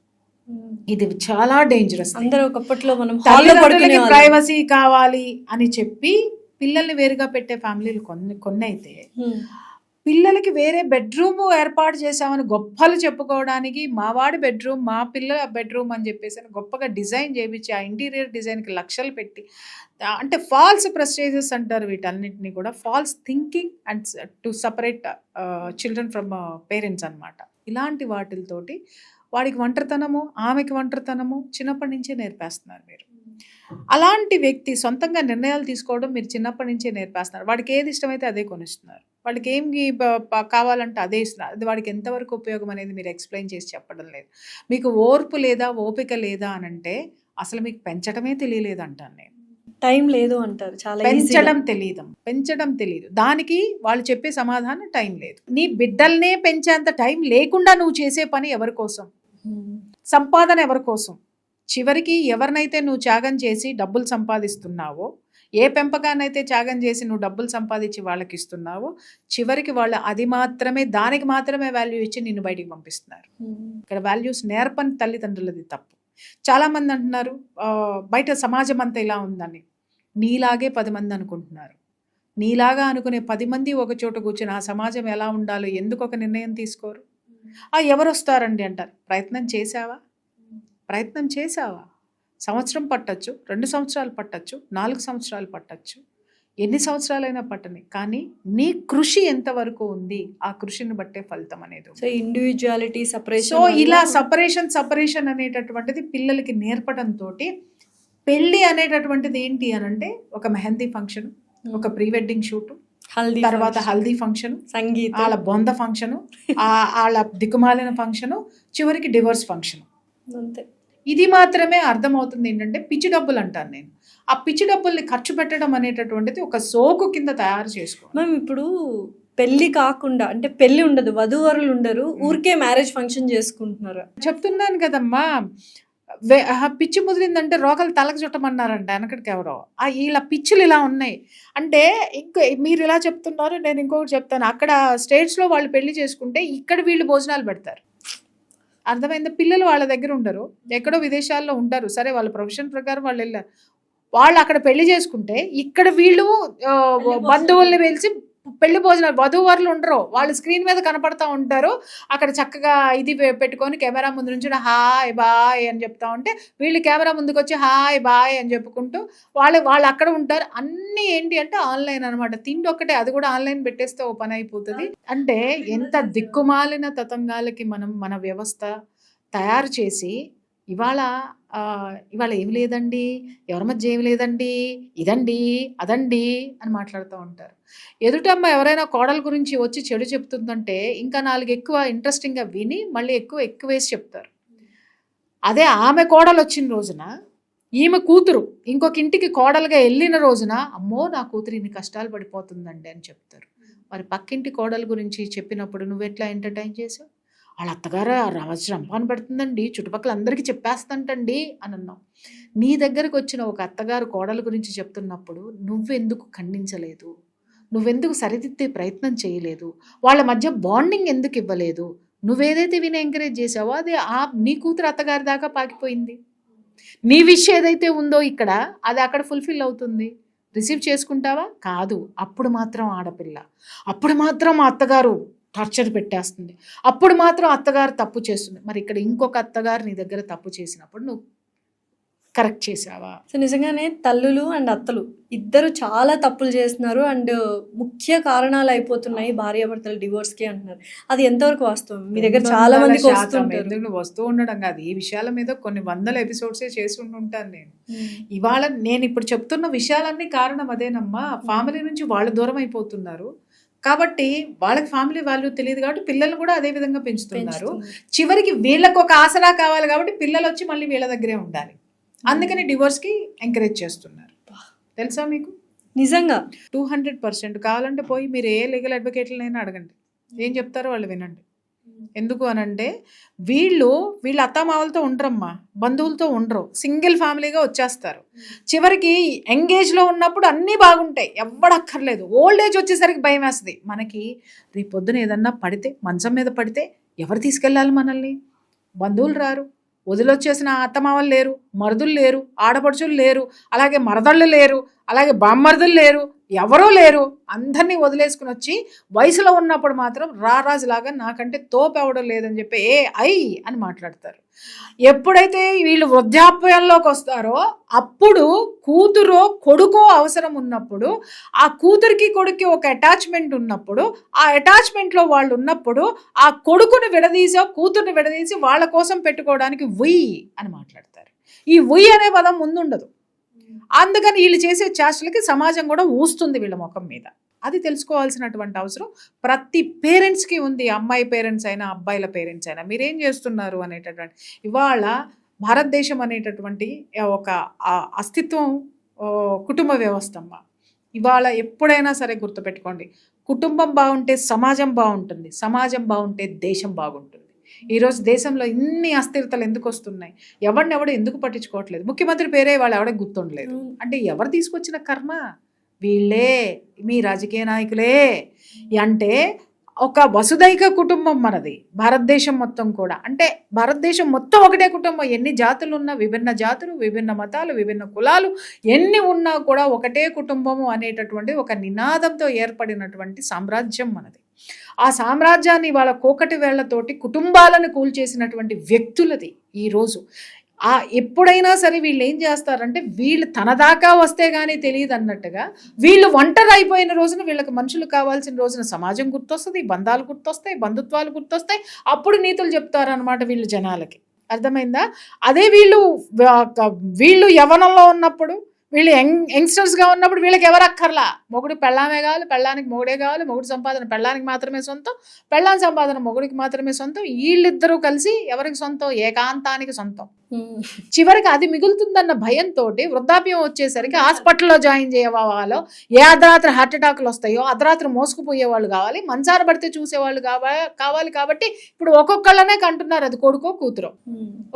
Speaker 3: ఇది చాలా డేంజరస్.
Speaker 2: అందరూ ఒకప్పట్లో మనం హాల్లో పడుకునే వాళ్ళం.
Speaker 3: ప్రైవసీ కావాలి అని చెప్పి పిల్లల్ని వేరుగా పెట్టే ఫ్యామిలీలు కొన్ని అయితే పిల్లలకి వేరే బెడ్రూమ్ ఏర్పాటు చేసామని గొప్పలు చెప్పుకోవడానికి మా వాడి బెడ్రూమ్ మా పిల్లల బెడ్రూమ్ అని చెప్పేసి గొప్పగా డిజైన్ చేయించి ఆ ఇంటీరియర్ డిజైన్కి లక్షలు పెట్టి అంటే ఫాల్స్ ప్రెస్టేజెస్ అంటారు వీటన్నిటిని కూడా. False thinking and to separate children from parents అన్నమాట. ఇలాంటి వాటితోటి వాడికి ఒంటరితనము ఆమెకి ఒంటరితనము చిన్నప్పటి నుంచే నేర్పేస్తున్నారు మీరు. అలాంటి వ్యక్తి సొంతంగా నిర్ణయాలు తీసుకోవడం మీరు చిన్నప్పటి నుంచే నేర్పేస్తున్నారు. వాడికి ఏది ఇష్టమైతే అదే కొనిస్తున్నారు. వాడికి ఏం కావాలంటే అదే ఇస్తున్నారు. అది వాడికి ఎంతవరకు ఉపయోగం అనేది మీరు ఎక్స్ప్లెయిన్ చేసి చెప్పడం లేదు. మీకు ఓర్పు లేదా ఓపిక లేదా అని అంటే అసలు మీకు పెంచడమే తెలియలేదు అంటాను నేను.
Speaker 2: టైం లేదు అంటారు. చాలా
Speaker 3: పెంచడం తెలియదు. దానికి వాళ్ళు చెప్పే సమాధానం టైం లేదు. నీ బిడ్డల్నే పెంచేంత టైం లేకుండా నువ్వు చేసే పని ఎవరి కోసం? సంపాదన ఎవరి కోసం? చివరికి ఎవరినైతే నువ్వు త్యాగం చేసి డబ్బులు సంపాదిస్తున్నావో, ఏ పెంపకాన్నైతే త్యాగం చేసి నువ్వు డబ్బులు సంపాదించి వాళ్ళకి ఇస్తున్నావో, చివరికి వాళ్ళు అది మాత్రమే దానికి మాత్రమే వాల్యూ ఇచ్చి నిన్ను బయటికి పంపిస్తున్నారు. ఇక్కడ వాల్యూస్ నేర్పని తల్లిదండ్రులది తప్పు. చాలామంది అంటున్నారు బయట సమాజం అంతా ఇలా ఉందని. నీలాగే 10 మంది అనుకుంటున్నారు. నీలాగా అనుకునే 10 మంది ఒక చోట కూర్చొని ఆ సమాజం ఎలా ఉండాలో ఎందుకు ఒక నిర్ణయం తీసుకోరు? ఎవరు వస్తారండి అంటారు. ప్రయత్నం చేసావా? సంవత్సరం పట్టచ్చు, 2 సంవత్సరాలు పట్టచ్చు, 4 సంవత్సరాలు పట్టచ్చు, ఎన్ని సంవత్సరాలైనా పట్టని. కానీ నీ కృషి ఎంతవరకు ఉంది, ఆ కృషిని బట్టే ఫలితం అనేది.
Speaker 2: So individuality separation.
Speaker 3: సో ఇలా సపరేషన్ అనేటటువంటిది పిల్లలకి నేర్పడంతో పెళ్ళి అనేటటువంటిది ఏంటి అని అంటే ఒక మెహందీ ఫంక్షన్, ఒక ప్రీ వెడ్డింగ్ షూట్, తర్వాత హల్దీ ఫంక్షన్,
Speaker 2: సంగీతం,
Speaker 3: వాళ్ళ బొంద ఫంక్షన్, వాళ్ళ దిక్కుమాలిన ఫంక్షన్, చివరికి డివోర్స్ ఫంక్షన్.
Speaker 2: అంతే.
Speaker 3: ఇది మాత్రమే అర్థమవుతుంది. ఏంటంటే పిచ్చి డబ్బులు అంటాను నేను. ఆ పిచ్చి డబ్బుల్ని ఖర్చు పెట్టడం అనేటటువంటిది ఒక సోకు కింద తయారు చేసుకో.
Speaker 2: మ్యామ్ ఇప్పుడు పెళ్లి కాకుండా అంటే పెళ్లి ఉండదు, వధూవరులు ఉండరు, ఊరికే మ్యారేజ్ ఫంక్షన్ చేసుకుంటున్నారు.
Speaker 3: చెప్తున్నాను కదమ్మా, పిచ్చి ముదిరిందంటే రోగాలు తలకు చుట్టమన్నారంట వెనకటికి ఎవరో. ఇలా పిచ్చులు ఇలా ఉన్నాయి అంటే ఇంకో మీరు ఇలా చెప్తున్నారు, నేను ఇంకొకటి చెప్తాను. అక్కడ స్టేట్స్లో వాళ్ళు పెళ్లి చేసుకుంటే ఇక్కడ వీళ్ళు భోజనాలు పెడతారు. అర్థమైందా? పిల్లలు వాళ్ళ దగ్గర ఉండరు, ఎక్కడో విదేశాల్లో ఉంటారు. సరే వాళ్ళ ప్రొఫెషన్ ప్రకారం వాళ్ళు వెళ్ళారు. వాళ్ళు అక్కడ పెళ్లి చేసుకుంటే ఇక్కడ వీళ్ళు బంధువుల్ని పిలిచి పెళ్లి భోజనాలు, వధూవరులు ఉండరు, వాళ్ళు స్క్రీన్ మీద కనపడతా ఉంటారు. అక్కడ చక్కగా ఇది పెట్టుకొని కెమెరా ముందు నుంచి హాయ్ బాయ్ అని చెప్తా ఉంటే వీళ్ళు కెమెరా ముందుకు వచ్చి హాయ్ బాయ్ అని చెప్పుకుంటూ వాళ్ళు అక్కడ ఉంటారు. అన్నీ ఏంటి అంటే ఆన్లైన్ అనమాట. తిండి ఒక్కటే, అది కూడా ఆన్లైన్ పెట్టేస్తే ఓ పని అయిపోతుంది. అంటే ఎంత దిక్కుమాలిన తతంగాలకి మన వ్యవస్థ తయారు చేసి ఇవాళ ఏం లేదండి, ఎవరి మధ్య ఏమి లేదండి, ఇదండి అదండి అని మాట్లాడుతూ ఉంటారు. ఎదుటమ్మ ఎవరైనా కోడల గురించి వచ్చి చెడు చెప్తుందంటే ఇంకా 4 ఎక్కువ ఇంట్రెస్టింగ్గా విని మళ్ళీ ఎక్కువ వేసి చెప్తారు. అదే ఆమె కోడలు వచ్చిన రోజున ఈమె కూతురు ఇంకొక ఇంటికి కోడలుగా వెళ్ళిన రోజున అమ్మో నా కూతురు ఇన్ని కష్టాలు పడిపోతుందండి అని చెప్తారు. మరి పక్కింటి కోడల గురించి చెప్పినప్పుడు నువ్వెట్లా ఎంటర్టైన్ చేసావు? వాళ్ళ అత్తగారు రంపాను పెడుతుందండి, చుట్టుపక్కల అందరికీ చెప్పేస్తంటండి అని అన్నావు. నీ దగ్గరకు వచ్చిన ఒక అత్తగారు కోడల గురించి చెప్తున్నప్పుడు నువ్వెందుకు ఖండించలేదు? నువ్వెందుకు సరిదిద్దే ప్రయత్నం చేయలేదు? వాళ్ళ మధ్య బాండింగ్ ఎందుకు ఇవ్వలేదు? నువ్వేదైతే విని ఎంకరేజ్ చేసావో అది నీ కూతురు అత్తగారి దాకా పాకిపోయింది. నీ విష్ ఏదైతే ఉందో ఇక్కడ అది అక్కడ ఫుల్ఫిల్ అవుతుంది. రిసీవ్ చేసుకుంటావా? కాదు. అప్పుడు మాత్రం ఆడపిల్ల, అప్పుడు మాత్రం మా అత్తగారు టార్చర్ పెట్టేస్తుంది, అప్పుడు మాత్రం అత్తగారు తప్పు చేస్తుంది. మరి ఇక్కడ ఇంకొక అత్తగారు నీ దగ్గర తప్పు చేసినప్పుడు నువ్వు కరెక్ట్ చేసావా?
Speaker 2: సో నిజంగానే తల్లులు అండ్ అత్తలు ఇద్దరు చాలా తప్పులు చేస్తున్నారు అండ్ ముఖ్య కారణాలు అయిపోతున్నాయి భార్యాభర్తల డివోర్స్కి అంటున్నారు. అది ఎంతవరకు వాస్తవం? మీ దగ్గర చాలా మందికి
Speaker 3: వస్తూ ఉండడం కాదు, ఈ విషయాల మీద కొన్ని 100 ఎపిసోడ్సే చేసి ఉంటాను నేను. ఇవాళ నేను ఇప్పుడు చెప్తున్న విషయాలన్నీ కారణం అదేనమ్మా. ఫ్యామిలీ నుంచి వాళ్ళు దూరం అయిపోతున్నారు కాబట్టి వాళ్ళకి ఫ్యామిలీ వాల్యూ తెలియదు కాబట్టి పిల్లలు కూడా అదే విధంగా పెంచుతున్నారు. చివరికి వీళ్ళకి ఒక ఆసరా కావాలి కాబట్టి పిల్లలు వచ్చి మళ్ళీ వీళ్ళ దగ్గరే ఉండాలి. అందుకని డివోర్స్కి ఎంకరేజ్ చేస్తున్నారు. తెలుసా మీకు?
Speaker 2: నిజంగా
Speaker 3: 200% కావాలంటే పోయి మీరు ఏ లీగల్ అడ్వకేట్లనైనా అడగండి, ఏం చెప్తారో వాళ్ళు వినండి. ఎందుకు అనంటే వీళ్ళు అత్తామావలతో ఉండరమ్మా, బంధువులతో ఉండరు, సింగిల్ ఫ్యామిలీగా వచ్చేస్తారు. చివరికి ఎంగేజ్లో ఉన్నప్పుడు అన్నీ బాగుంటాయి, ఎవ్వడక్కర్లేదు. ఓల్డ్ ఏజ్ వచ్చేసరికి భయం వేస్తుంది మనకి. రేపు పొద్దున ఏదన్నా పడితే, మంచం మీద పడితే ఎవరు తీసుకెళ్ళాలి మనల్ని? బంధువులు రారు, వదిలొచ్చేసిన అత్తమావలు లేరు, మరుదులు లేరు, ఆడపడుచులు లేరు, అలాగే మరదళ్ళు లేరు, అలాగే బామ్మరుదులు లేరు, ఎవరూ లేరు. అందరినీ వదిలేసుకుని వచ్చి వయసులో ఉన్నప్పుడు మాత్రం రారాజులాగా నాకంటే తోపెవడం లేదని చెప్పి అని మాట్లాడతారు. ఎప్పుడైతే వీళ్ళు వృద్ధాప్యంలోకి వస్తారో అప్పుడు కూతురో కొడుకో అవసరం ఉన్నప్పుడు, ఆ కూతురికి కొడుక్కి ఒక అటాచ్మెంట్ ఉన్నప్పుడు, ఆ అటాచ్మెంట్లో వాళ్ళు ఉన్నప్పుడు ఆ కొడుకుని విడదీసో కూతుర్ని విడదీసి వాళ్ళ కోసం పెట్టుకోవడానికి ఉయ్ అని మాట్లాడతారు. ఈ ఉయ్ అనే పదం ముందుండదు. అందుకని వీళ్ళు చేసే చేష్టలకి సమాజం కూడా ఊస్తుంది వీళ్ళ ముఖం మీద. అది తెలుసుకోవాల్సినటువంటి అవసరం ప్రతి పేరెంట్స్కి ఉంది. అమ్మాయి పేరెంట్స్ అయినా అబ్బాయిల పేరెంట్స్ అయినా మీరేం చేస్తున్నారు అనేటటువంటి. ఇవాళ భారతదేశం అనేటటువంటి ఒక అస్తిత్వం కుటుంబ వ్యవస్థ అమ్మ. ఇవాళ ఎప్పుడైనా సరే గుర్తుపెట్టుకోండి, కుటుంబం బాగుంటే సమాజం బాగుంటుంది, సమాజం బాగుంటే దేశం బాగుంటుంది. ఈరోజు దేశంలో ఇన్ని అస్థిరతలు ఎందుకు వస్తున్నాయి? ఎవడు ఎందుకు పట్టించుకోవట్లేదు? ముఖ్యమంత్రి పేరే వాళ్ళు ఎవడే గుర్తుండలేదు అంటే ఎవరు తీసుకొచ్చిన కర్మ? వీళ్ళే, మీ రాజకీయ నాయకులే. అంటే ఒక వసుదైక కుటుంబం మనది, భారతదేశం మొత్తం కూడా. అంటే భారతదేశం మొత్తం ఒకటే కుటుంబం. ఎన్ని జాతులు ఉన్నా, విభిన్న జాతులు, విభిన్న మతాలు, విభిన్న కులాలు ఎన్ని ఉన్నా కూడా ఒకటే కుటుంబము అనేటటువంటి ఒక నినాదంతో ఏర్పడినటువంటి సామ్రాజ్యం మనది. ఆ సామ్రాజ్యాన్ని వాళ్ళ కోకటి వేళ్లతోటి కుటుంబాలను కూల్చేసినటువంటి వ్యక్తులది ఈరోజు. ఎప్పుడైనా సరే వీళ్ళు ఏం చేస్తారంటే, వీళ్ళు తన దాకా వస్తే కానీ తెలియదు అన్నట్టుగా, వీళ్ళు ఒంటరి అయిపోయిన రోజున, వీళ్ళకి మనుషులు కావాల్సిన రోజున సమాజం గుర్తొస్తుంది, బంధాలు గుర్తొస్తాయి, బంధుత్వాలు గుర్తొస్తాయి. అప్పుడు నీతులు చెప్తారనమాట వీళ్ళు జనాలకి. అర్థమైందా? అదే వీళ్ళు యవ్వనంలో ఉన్నప్పుడు, వీళ్ళు యంగ్స్టర్స్గా ఉన్నప్పుడు వీళ్ళకి ఎవరు అక్కర్లా. మొగుడు పెళ్ళామే కావాలి, పెళ్ళానికి మొగుడే కావాలి, మొగుడు సంపాదన పెళ్ళానికి మాత్రమే సొంతం, పెళ్ళాం సంపాదన మొగుడికి మాత్రమే సొంతం. వీళ్ళిద్దరూ కలిసి ఎవరికి సొంతం? ఏకాంతానికి సొంతం. చివరికి అది మిగులుతుందన్న భయంతో వృద్ధాప్యం వచ్చేసరికి హాస్పిటల్లో జాయిన్ చేయవాలో, ఏ అర్ధరాత్రి హార్ట్ అటాక్లు వస్తాయో, అర్ధరాత్రి మోసుకుపోయే వాళ్ళు కావాలి, మంచార పడితే చూసేవాళ్ళు కావాలి. కాబట్టి ఇప్పుడు ఒక్కొక్కళ్ళనే కంటున్నారు, అది కొడుకో కూతురో.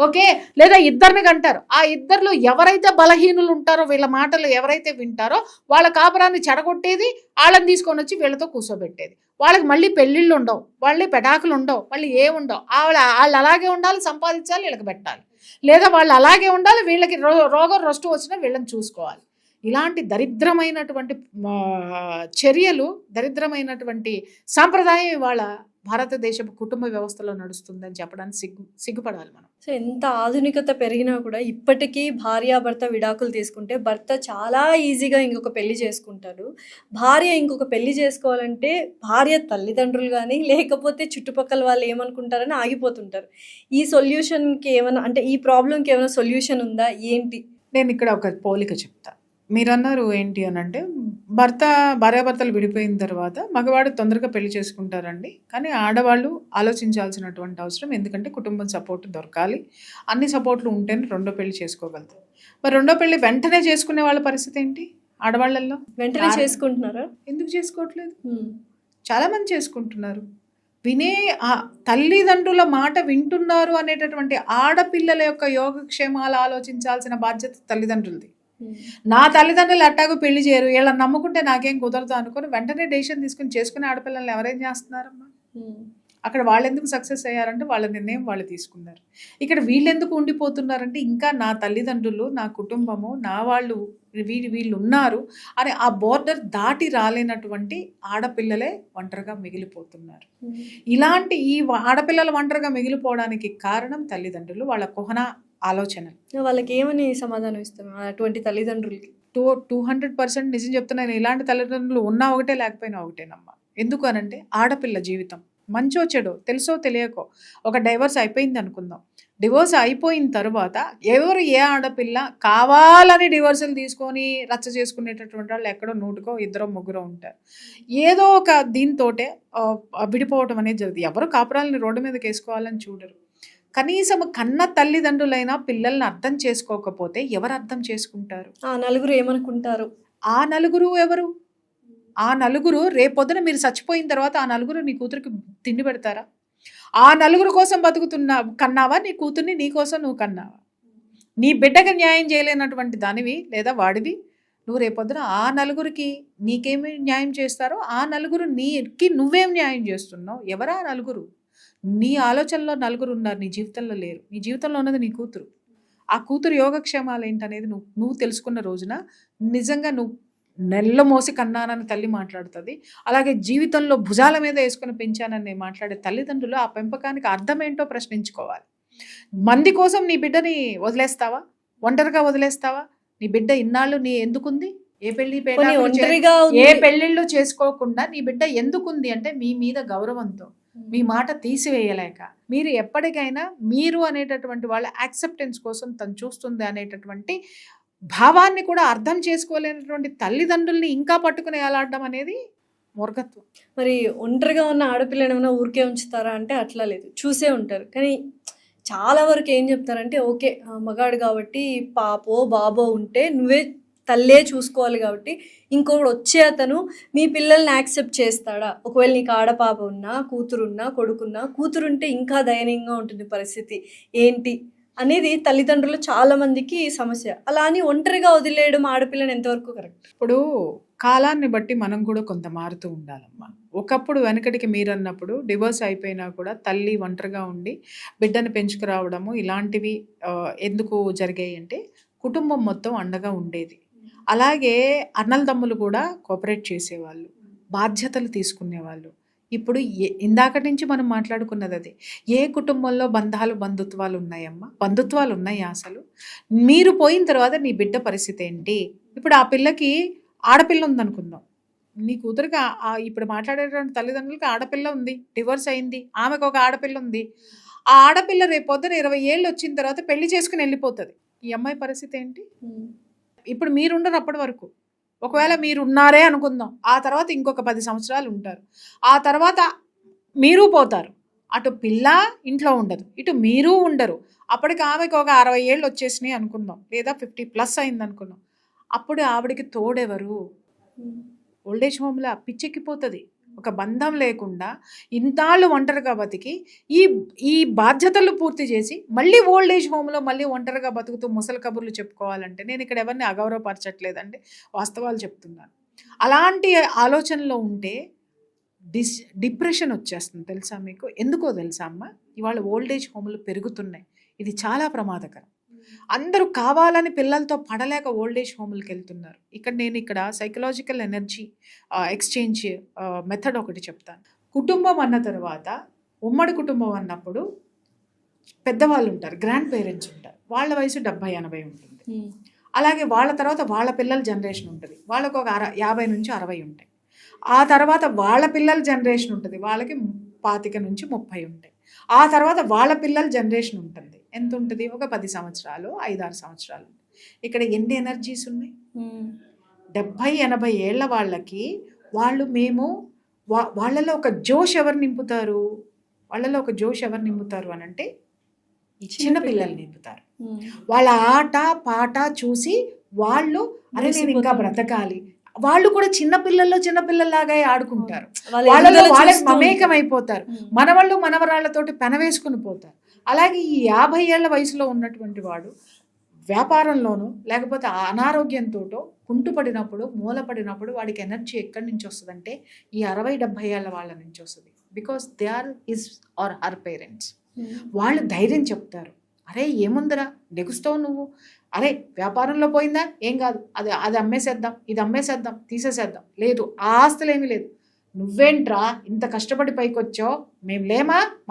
Speaker 3: ఓకే, లేదా ఇద్దరిని కంటారు. ఆ ఇద్దరిలో ఎవరైతే బలహీనులు ఉంటారో, వీళ్ళ మాటలు ఎవరైతే వింటారో వాళ్ళ కాపురాన్ని చెడగొట్టేది, వాళ్ళని తీసుకొని వచ్చి వీళ్ళతో కూర్చోబెట్టేది. వాళ్ళకి మళ్ళీ పెళ్ళిళ్ళు ఉండవు, మళ్ళీ పెటాకులు ఉండవు, మళ్ళీ ఏముండవు. వాళ్ళు అలాగే ఉండాలి, సంపాదించాలి, వీళ్ళకి పెట్టాలి. లేదా వాళ్ళు అలాగే ఉండాలి, వీళ్ళకి రోగం రొస్టు వచ్చినా వీళ్ళని చూసుకోవాలి. ఇలాంటి దరిద్రమైనటువంటి చర్యలు, దరిద్రమైనటువంటి సాంప్రదాయం ఇవాళ భారతదేశపు కుటుంబ వ్యవస్థలో నడుస్తుందని చెప్పడానికి సిగ్గుపడాలి మనం.
Speaker 2: సో ఎంత ఆధునికత పెరిగినా కూడా ఇప్పటికీ భార్యాభర్త విడాకులు తీసుకుంటే భర్త చాలా ఈజీగా ఇంకొక పెళ్లి చేసుకుంటారు. భార్య ఇంకొక పెళ్లి చేసుకోవాలంటే భార్య తల్లిదండ్రులు కానీ లేకపోతే చుట్టుపక్కల వాళ్ళు ఏమనుకుంటారని ఆగిపోతుంటారు. ఈ సొల్యూషన్కి ఏమైనా, అంటే ఈ ప్రాబ్లంకి ఏమైనా సొల్యూషన్ ఉందా ఏంటి?
Speaker 3: నేను ఇక్కడ ఒక పోలిక చెప్తా. మీరు అన్నారు ఏంటి అని అంటే, భార్యాభర్తలు విడిపోయిన తర్వాత మగవాడు తొందరగా పెళ్లి చేసుకుంటారండి, కానీ ఆడవాళ్ళు ఆలోచించాల్సినటువంటి అవసరం. ఎందుకంటే కుటుంబం సపోర్ట్ దొరకాలి, అన్ని సపోర్ట్లు ఉంటేనే రెండో పెళ్లి చేసుకోగలుగుతారు. మరి రెండో పెళ్లి వెంటనే చేసుకునే వాళ్ళ పరిస్థితి ఏంటి? ఆడవాళ్ళల్లో
Speaker 2: వెంటనే చేసుకుంటున్నారా?
Speaker 3: ఎందుకు చేసుకోవట్లేదు? చాలా మంది చేసుకుంటున్నారు. తల్లిదండ్రుల మాట వింటున్నారు అనేటటువంటి ఆడపిల్లల యొక్క యోగక్షేమాలు ఆలోచించాల్సిన బాధ్యత తల్లిదండ్రులది. నా తల్లిదండ్రులు అట్టాగు పెళ్లి చేయరు, వీళ్ళని నమ్ముకుంటే నాకేం కుదరదు అనుకుని వెంటనే డెసిషన్ తీసుకుని చేసుకునే ఆడపిల్లల్ని ఎవరేం చేస్తున్నారమ్మా? అక్కడ వాళ్ళు ఎందుకు సక్సెస్ అయ్యారంటే వాళ్ళ నిర్ణయం వాళ్ళు తీసుకున్నారు. ఇక్కడ వీళ్ళు ఎందుకు ఉండిపోతున్నారంటే, ఇంకా నా తల్లిదండ్రులు, నా కుటుంబము, నా వాళ్ళు, వీళ్ళు ఉన్నారు అని ఆ బోర్డర్ దాటి రాలేనటువంటి ఆడపిల్లలే ఒంటరిగా మిగిలిపోతున్నారు. ఇలాంటి ఈ ఆడపిల్లలు ఒంటరిగా మిగిలిపోవడానికి కారణం తల్లిదండ్రులు, వాళ్ళ కుహన ఆలోచనలు.
Speaker 2: వాళ్ళకి ఏమని సమాధానం ఇస్తాం అటువంటి తల్లిదండ్రులకి?
Speaker 3: 200% నిజం చెప్తున్నాను. ఇలాంటి తల్లిదండ్రులు ఉన్నా ఒకటే, లేకపోయినా ఒకటేనమ్మా. ఎందుకు అనంటే, ఆడపిల్ల జీవితం మంచో చెడో, తెలుసో తెలియకో, ఒక డైవర్స్ అయిపోయింది అనుకుందాం. డివోర్స్ అయిపోయిన తర్వాత ఏ ఆడపిల్ల కావాలని డివోర్సులు తీసుకొని రచ్చ చేసుకునేటటువంటి వాళ్ళు ఎక్కడో నూటికో ఇద్దరో ముగ్గురో ఉంటారు. ఏదో ఒక దీంతోటే విడిపోవటం అనేది జరుగుతుంది. ఎవరు కాపురాలని రోడ్డు మీదకి వేసుకోవాలని చూడరు. కనీసం కన్న తల్లిదండ్రులైనా పిల్లల్ని అర్థం చేసుకోకపోతే ఎవరు అర్థం చేసుకుంటారు?
Speaker 2: నలుగురు ఏమనుకుంటారు?
Speaker 3: ఆ నలుగురు ఎవరు? ఆ నలుగురు రేపొద్దున మీరు చచ్చిపోయిన తర్వాత ఆ నలుగురు నీ కూతురికి తిండి పెడతారా? ఆ నలుగురు కోసం కన్నావా నీ కూతుర్ని? నీ కోసం నువ్వు కన్నావా? నీ బిడ్డకి న్యాయం చేయలేనటువంటి దానివి లేదా వాడివి నువ్వు రేపొద్దున ఆ నలుగురికి నీకేమి న్యాయం చేస్తారో ఆ నలుగురు నీకి నువ్వేం న్యాయం చేస్తున్నావు? ఎవరా నలుగురు? నీ ఆలోచనలో నలుగురు ఉన్నారు, నీ జీవితంలో లేరు. నీ జీవితంలో ఉన్నది నీ కూతురు. ఆ కూతురు యోగక్షేమాలు ఏంటనేది నువ్వు తెలుసుకున్న రోజున నిజంగా నువ్వు నెల్ల మోసి కన్నానని తల్లి మాట్లాడుతుంది. అలాగే జీవితంలో భుజాల మీద వేసుకుని పెంచానని మాట్లాడే తల్లిదండ్రులు ఆ పెంపకానికి అర్థం ఏంటో ప్రశ్నించుకోవాలి. మంది కోసం నీ బిడ్డని వదిలేస్తావా? ఒంటరిగా వదిలేస్తావా? నీ బిడ్డ ఇన్నాళ్ళు నీ ఎందుకుంది? ఏ పెళ్ళిళ్ళు చేసుకోకుండా నీ బిడ్డ ఎందుకుంది అంటే మీ మీద గౌరవంతో, మీ మాట తీసివేయలేక, మీరు ఎప్పటికైనా మీరు అనేటటువంటి వాళ్ళ యాక్సెప్టెన్స్ కోసం తను చూస్తుంది అనేటటువంటి భావాన్ని కూడా అర్థం చేసుకోలేనటువంటి తల్లిదండ్రుల్ని ఇంకా పట్టుకుని ఎలాడడం అనేది మూర్ఖత్వం.
Speaker 2: మరి ఒంటరిగా ఉన్న ఆడపిల్లని ఏమైనా ఊరికే ఉంచుతారా అంటే అట్లా లేదు, చూసే ఉంటారు. కానీ చాలా వరకు ఏం చెప్తారంటే ఓకే మగాడు కాబట్టి పాపో బాబో ఉంటే నువ్వే తల్లే చూసుకోవాలి కాబట్టి ఇంకొకడు వచ్చే అతను మీ పిల్లల్ని యాక్సెప్ట్ చేస్తాడా? ఒకవేళ నీకు ఆడపాప ఉన్నా కూతురున్నా కొడుకున్నా, కూతురుంటే ఇంకా దయనీయంగా ఉంటుంది పరిస్థితి ఏంటి అనేది తల్లిదండ్రులు చాలా మందికి సమస్య. అలా అని ఒంటరిగా వదిలేయడం ఆడపిల్లని ఎంతవరకు కరెక్ట్?
Speaker 3: ఇప్పుడు కాలాన్ని బట్టి మనం కూడా కొంత మారుతూ ఉండాలమ్మా. ఒకప్పుడు వెనకటికి మీరు అన్నప్పుడు డివోర్స్ అయిపోయినా కూడా తల్లి ఒంటరిగా ఉండి బిడ్డను పెంచుకురావడము ఇలాంటివి ఎందుకు జరిగాయి అంటే కుటుంబం మొత్తం అండగా ఉండేది. అలాగే అన్నలదమ్ములు కూడా కోఆపరేట్ చేసేవాళ్ళు, బాధ్యతలు తీసుకునేవాళ్ళు. ఇప్పుడు ఇందాక నుంచి మనం మాట్లాడుకున్నది అదే. ఏ కుటుంబంలో బంధుత్వాలు ఉన్నాయమ్మా? బంధుత్వాలు ఉన్నాయా అసలు? మీరు పోయిన తర్వాత నీ బిడ్డ పరిస్థితి ఏంటి? ఇప్పుడు ఆ పిల్లకి ఆడపిల్ల ఉందనుకుందాం, నీ కూతురికి ఇప్పుడు మాట్లాడేటువంటి తల్లిదండ్రులకి ఆడపిల్ల ఉంది, డివోర్స్ అయింది, ఆమెకు ఒక ఆడపిల్ల ఉంది. ఆ ఆడపిల్ల రేపొద్దున 20 ఏళ్ళు వచ్చిన తర్వాత పెళ్లి చేసుకుని వెళ్ళిపోతుంది. ఈ అమ్మాయి పరిస్థితి ఏంటి? ఇప్పుడు మీరుండరు అప్పటి వరకు. ఒకవేళ మీరు ఉన్నారే అనుకుందాం, ఆ తర్వాత ఇంకొక 10 సంవత్సరాలు ఉంటారు. ఆ తర్వాత మీరు పోతారు. అటు పిల్ల ఇంట్లో ఉండదు, ఇటు మీరు ఉండరు. అప్పటికి ఆమెకు ఒక 60 ఏళ్ళు వచ్చేసినాయి అనుకుందాం, లేదా 50+ అయింది అనుకుందాం. అప్పుడు ఆవిడికి తోడెవరు? ఓల్డేజ్ హోమ్లో పిచ్చెక్కిపోతుంది. ఒక బంధం లేకుండా ఇంతాళ్ళు ఒంటరిగా బతికి ఈ బాధ్యతలు పూర్తి చేసి మళ్ళీ ఓల్డేజ్ హోమ్లో మళ్ళీ ఒంటరిగా బతుకుతూ ముసలి కబుర్లు చెప్పుకోవాలంటే, నేను ఇక్కడ ఎవరిని అగౌరవపరచట్లేదండి, వాస్తవాలు చెప్తున్నాను. అలాంటి ఆలోచనలో ఉంటే డిప్రెషన్ వచ్చేస్తుంది తెలుసా మీకు? ఎందుకో తెలుసా అమ్మ? ఇవాళ ఓల్డేజ్ హోమ్లు పెరుగుతున్నాయి. ఇది చాలా ప్రమాదకరం. అందరూ కావాలని పిల్లలతో పడలేక ఓల్డేజ్ హోమ్లకు వెళ్తున్నారు. నేను సైకలాజికల్ ఎనర్జీ ఎక్స్చేంజ్ మెథడ్ ఒకటి చెప్తాను. కుటుంబం అన్న తర్వాత ఉమ్మడి కుటుంబం అన్నప్పుడు పెద్దవాళ్ళు ఉంటారు, గ్రాండ్ పేరెంట్స్ ఉంటారు, వాళ్ళ వయసు 70-80 ఉంటుంది. అలాగే వాళ్ళ తర్వాత వాళ్ళ పిల్లల జనరేషన్ ఉంటుంది, వాళ్ళకు ఒక 50 నుంచి 60 ఉంటాయి. ఆ తర్వాత వాళ్ళ పిల్లల జనరేషన్ ఉంటుంది, వాళ్ళకి 25 నుంచి 30 ఉంటాయి. ఆ తర్వాత వాళ్ళ పిల్లల జనరేషన్ ఉంటుంది, ఎంత ఉంటుంది? ఒక 10 సంవత్సరాలు, 5-6 సంవత్సరాలు. ఇక్కడ ఎన్ని ఎనర్జీస్ ఉన్నాయి? 70-80 ఏళ్ల వాళ్ళకి వాళ్ళలో ఒక జోష్ ఎవరు నింపుతారు? అని అంటే చిన్న పిల్లలు నింపుతారు. వాళ్ళ ఆట పాట చూసి వాళ్ళు అరే నేను ఇంకా బ్రతకాలి. వాళ్ళు కూడా చిన్నపిల్లల్లాగా ఆడుకుంటారు, వాళ్ళలో వాళ్ళకి మమేకం అయిపోతారు. మనవాళ్ళు మనవరాళ్లతోటి పెనవేసుకుని పోతారు. అలాగే ఈ 50 ఏళ్ల వయసులో ఉన్నటువంటి వాడు వ్యాపారంలోనూ లేకపోతే అనారోగ్యంతో కుంటుపడినప్పుడు, మూలపడినప్పుడు వాడికి ఎనర్జీ ఎక్కడి నుంచి వస్తుందంటే ఈ 60-70 ఏళ్ల వాళ్ళ నుంచి వస్తుంది. Because they are his or her parents. వాళ్ళు ధైర్యం చెప్తారు, అరే ఏముందిరా లెగుస్తావు నువ్వు, అరే వ్యాపారంలో పోయిందా ఏం కాదు, అది అమ్మేసేద్దాం, ఇది అమ్మేసేద్దాం, తీసేసేద్దాం, లేదు ఆ ఆస్తులు ఏమీ లేదు, నువ్వేంట్రా ఇంత కష్టపడి పైకి వచ్చావు,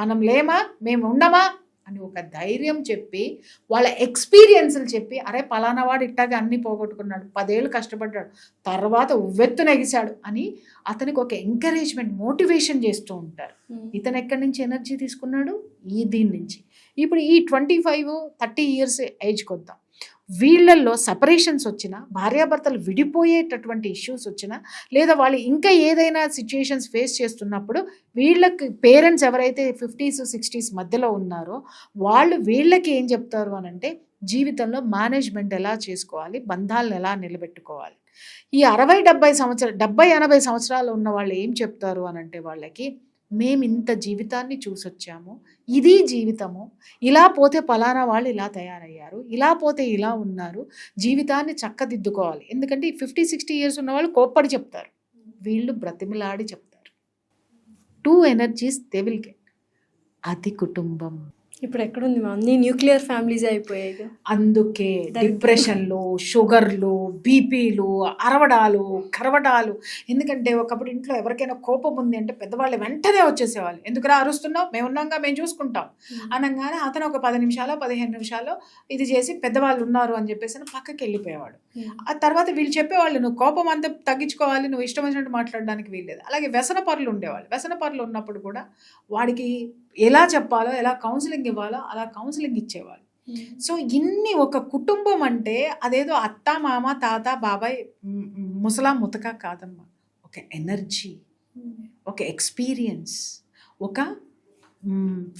Speaker 3: మనం లేమా, మేము ఉండమా అని ఒక ధైర్యం చెప్పి వాళ్ళ ఎక్స్పీరియన్స్లు చెప్పి, అరే పలానా వాడు ఇట్టాగా అన్నీ పోగొట్టుకున్నాడు, 10 ఏళ్ళు కష్టపడ్డాడు, తర్వాత ఉవ్వెత్తున ఎగిశాడు అని అతనికి ఒక ఎంకరేజ్మెంట్, మోటివేషన్ చేస్తూ ఉంటారు. ఇతను ఎక్కడి నుంచి ఎనర్జీ తీసుకున్నాడు? దీని నుంచి. ఇప్పుడు ఈ 25-30 ఇయర్స్ ఏజ్కి వద్దాం. వీళ్ళల్లో సపరేషన్స్ వచ్చినా, భార్యాభర్తలు విడిపోయేటటువంటి ఇష్యూస్ వచ్చినా, లేదా వాళ్ళు ఇంకా ఏదైనా సిచ్యుయేషన్స్ ఫేస్ చేస్తున్నప్పుడు వీళ్ళకి పేరెంట్స్ ఎవరైతే 50s 60s మధ్యలో ఉన్నారో వీళ్ళకి ఏం చెప్తారు అని అంటే జీవితంలో మేనేజ్మెంట్ ఎలా చేసుకోవాలి, బంధాలను ఎలా నిలబెట్టుకోవాలి. ఈ 60-70 సంవత్సరాలు 70-80 సంవత్సరాలు ఉన్న వాళ్ళు ఏం చెప్తారు అని అంటే వాళ్ళకి, మేము ఇంత జీవితాన్ని చూసొచ్చాము, ఇది జీవితము, ఇలా పోతే పలానా వాళ్ళు ఇలా తయారయ్యారు, ఇలా పోతే ఇలా ఉన్నారు, జీవితాన్ని చక్కదిద్దుకోవాలి. ఎందుకంటే ఈ 50-60 ఇయర్స్ ఉన్న వాళ్ళు కోప్పడి చెప్తారు, వీళ్ళు బ్రతిమిలాడి చెప్తారు. 2 ఎనర్జీస్ దే విల్ గెట్. అది కుటుంబం.
Speaker 2: ఇప్పుడు ఎక్కడుంది మా అన్ని న్యూక్లియర్ ఫ్యామిలీస్ అయిపోయాయి.
Speaker 3: అందుకే డిప్రెషన్లు, షుగర్లు, బీపీలు, అరవడాలు, కరవడాలు. ఎందుకంటే ఒకప్పుడు ఇంట్లో ఎవరికైనా కోపం ఉంది అంటే పెద్దవాళ్ళు వెంటనే వచ్చేసేవాళ్ళు. ఎందుకురా అరుస్తున్నావు, మేము ఉన్నాగా, మేము చూసుకుంటాం అనగానే అతను ఒక 10 నిమిషాలు 15 నిమిషాలు ఇది చేసి పెద్దవాళ్ళు ఉన్నారు అని చెప్పేసి పక్కకి వెళ్ళిపోయేవాడు. ఆ తర్వాత వీళ్ళు చెప్పేవాళ్ళు, నువ్వు కోపం అంతా తగ్గించుకోవాలి, నువ్వు ఇష్టం వచ్చినట్టు మాట్లాడడానికి వీల్లేదు. అలాగే వ్యసన పరులు ఉండేవాళ్ళు. వ్యసన పరులు ఉన్నప్పుడు కూడా వాడికి ఎలా చెప్పాలో, ఎలా కౌన్సిలింగ్ ఇవ్వాలో అలా కౌన్సిలింగ్ ఇచ్చేవాళ్ళు. సో ఇన్ని ఒక కుటుంబం అంటే అదేదో అత్త, మామ, తాత, బాబాయ్, ముసలా ముతక కాదమ్మా. ఒక ఎనర్జీ, ఒక ఎక్స్పీరియన్స్, ఒక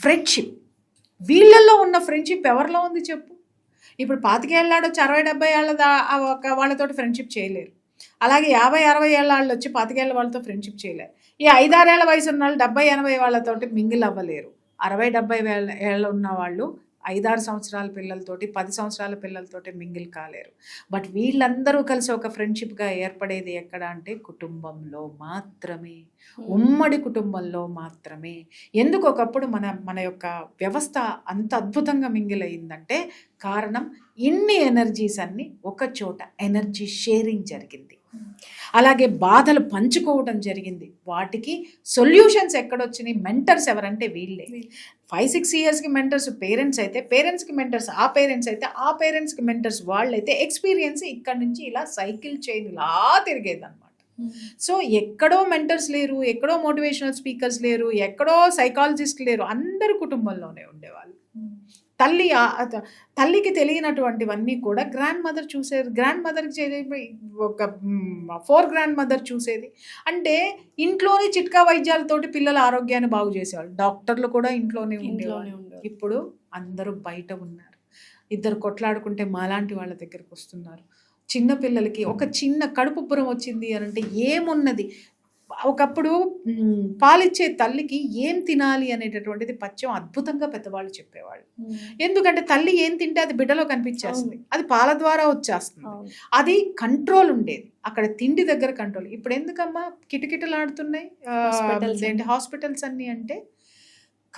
Speaker 3: ఫ్రెండ్షిప్. వీళ్ళల్లో ఉన్న ఫ్రెండ్షిప్ ఎవరిలో ఉంది చెప్పు? ఇప్పుడు 25 ఏళ్ళాడు వచ్చి 60-70 ఏళ్ళ వాళ్ళతో ఫ్రెండ్షిప్ చేయలేరు. అలాగే 50-60 ఏళ్ళ వాళ్ళు వచ్చి 25 ఏళ్ళ వాళ్ళతో ఫ్రెండ్షిప్ చేయలేరు. ఈ 5-6 ఏళ్ళ వయసు ఉన్న వాళ్ళు 70-80 వాళ్ళతోటి మింగిల్ అవ్వలేరు. 60-70 ఏళ్ళ ఉన్న వాళ్ళు 5-6 సంవత్సరాల పిల్లలతోటి 10 సంవత్సరాల పిల్లలతోటి మింగిల్ కాలేరు. బట్ వీళ్ళందరూ కలిసి ఒక ఫ్రెండ్షిప్గా ఏర్పడేది ఎక్కడ అంటే కుటుంబంలో మాత్రమే, ఉమ్మడి కుటుంబంలో మాత్రమే. ఎందుకు ఒకప్పుడు మన యొక్క వ్యవస్థ అంత అద్భుతంగా మింగిల్ అయిందంటే కారణం ఇన్ని ఎనర్జీస్ అన్ని ఒక చోట ఎనర్జీ షేరింగ్ జరిగింది. అలాగే బాధలు పంచుకోవడం జరిగింది. వాటికి సొల్యూషన్స్ ఎక్కడొచ్చినాయి? మెంటర్స్ ఎవరంటే వీళ్ళే. 5-6 ఇయర్స్కి మెంటర్స్ పేరెంట్స్ అయితే, పేరెంట్స్కి మెంటర్స్ ఆ పేరెంట్స్ అయితే, ఆ పేరెంట్స్కి మెంటర్స్ వాళ్ళైతే, ఎక్స్పీరియన్స్ ఇక్కడ నుంచి ఇలా సైకిల్ చైన్ ఇలా తిరిగేదన్నమాట. సో ఎక్కడో మెంటర్స్ లేరు, ఎక్కడో మోటివేషనల్ స్పీకర్స్ లేరు, ఎక్కడో సైకాలజిస్ట్ లేరు, అందరు కుటుంబంలోనే ఉండేవాళ్ళు. తల్లికి తెలియనటువంటివన్నీ కూడా గ్రాండ్ మదర్ చూసేది. గ్రాండ్ మదర్కి ఒక 4 గ్రాండ్ మదర్ చూసేది. అంటే ఇంట్లోనే చిట్కా వైద్యాలతోటి పిల్లల ఆరోగ్యాన్ని బాగు చేసేవాళ్ళు. డాక్టర్లు కూడా ఇంట్లోనే ఉండేవాళ్ళు. ఇప్పుడు అందరూ బయట ఉన్నారు. ఇద్దరు కొట్లాడుకుంటే మాలాంటి వాళ్ళ దగ్గరికి వస్తున్నారు. చిన్న పిల్లలకి ఒక చిన్న కడుపుబ్బరం వచ్చింది అని అంటే ఏమున్నది, ఒకప్పుడు పాలిచ్చే తల్లికి ఏం తినాలి అనేటటువంటిది పచ్చం అద్భుతంగా పెద్దవాళ్ళు చెప్పేవాళ్ళు. ఎందుకంటే తల్లి ఏం తింటే అది బిడ్డలో కనిపించేస్తుంది, అది పాల ద్వారా వచ్చేస్తుంది. అది కంట్రోల్ ఉండేది అక్కడ, తిండి దగ్గర కంట్రోల్. ఇప్పుడు ఎందుకమ్మా కిటకిటలాడుతున్నాయి హాస్పిటల్స్ అన్ని అంటే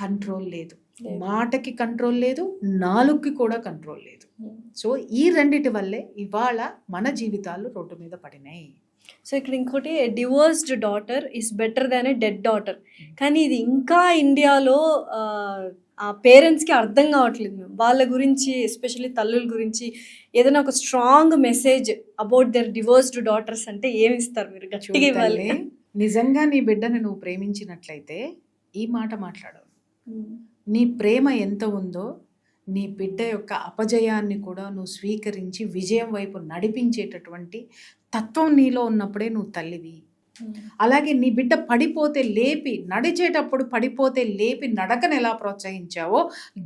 Speaker 3: కంట్రోల్ లేదు. మాటకి కంట్రోల్ లేదు, నాలుగుకి కూడా కంట్రోల్ లేదు. సో ఈ రెండిటి వల్లే ఇవాళ మన జీవితాలు రోడ్డు మీద పడినాయి.
Speaker 2: సో ఇక్కడ ఇంకోటి, divorced daughter is better than A dead daughter. కానీ ఇది ఇంకా ఇండియాలో ఆ పేరెంట్స్కి అర్థం కావట్లేదు. మేము వాళ్ళ గురించి, ఎస్పెషల్లీ తల్లుల గురించి ఏదైనా ఒక strong message about their divorced daughters అంటే ఏమి ఇస్తారు మీరు? గట్టిగా ఇవ్వాలి.
Speaker 3: నిజంగా నీ బిడ్డని నువ్వు ప్రేమించినట్లయితే ఈ మాట మాట్లాడవు. నీ ప్రేమ ఎంత ఉందో నీ బిడ్డ యొక్క అపజయాన్ని కూడా నువ్వు స్వీకరించి విజయం వైపు నడిపించేటటువంటి తత్వం నీలో ఉన్నప్పుడే నువ్వు తల్లివి. అలాగే నీ బిడ్డ పడిపోతే లేపి, నడిచేటప్పుడు పడిపోతే లేపి నడకను ఎలా ప్రోత్సహించావో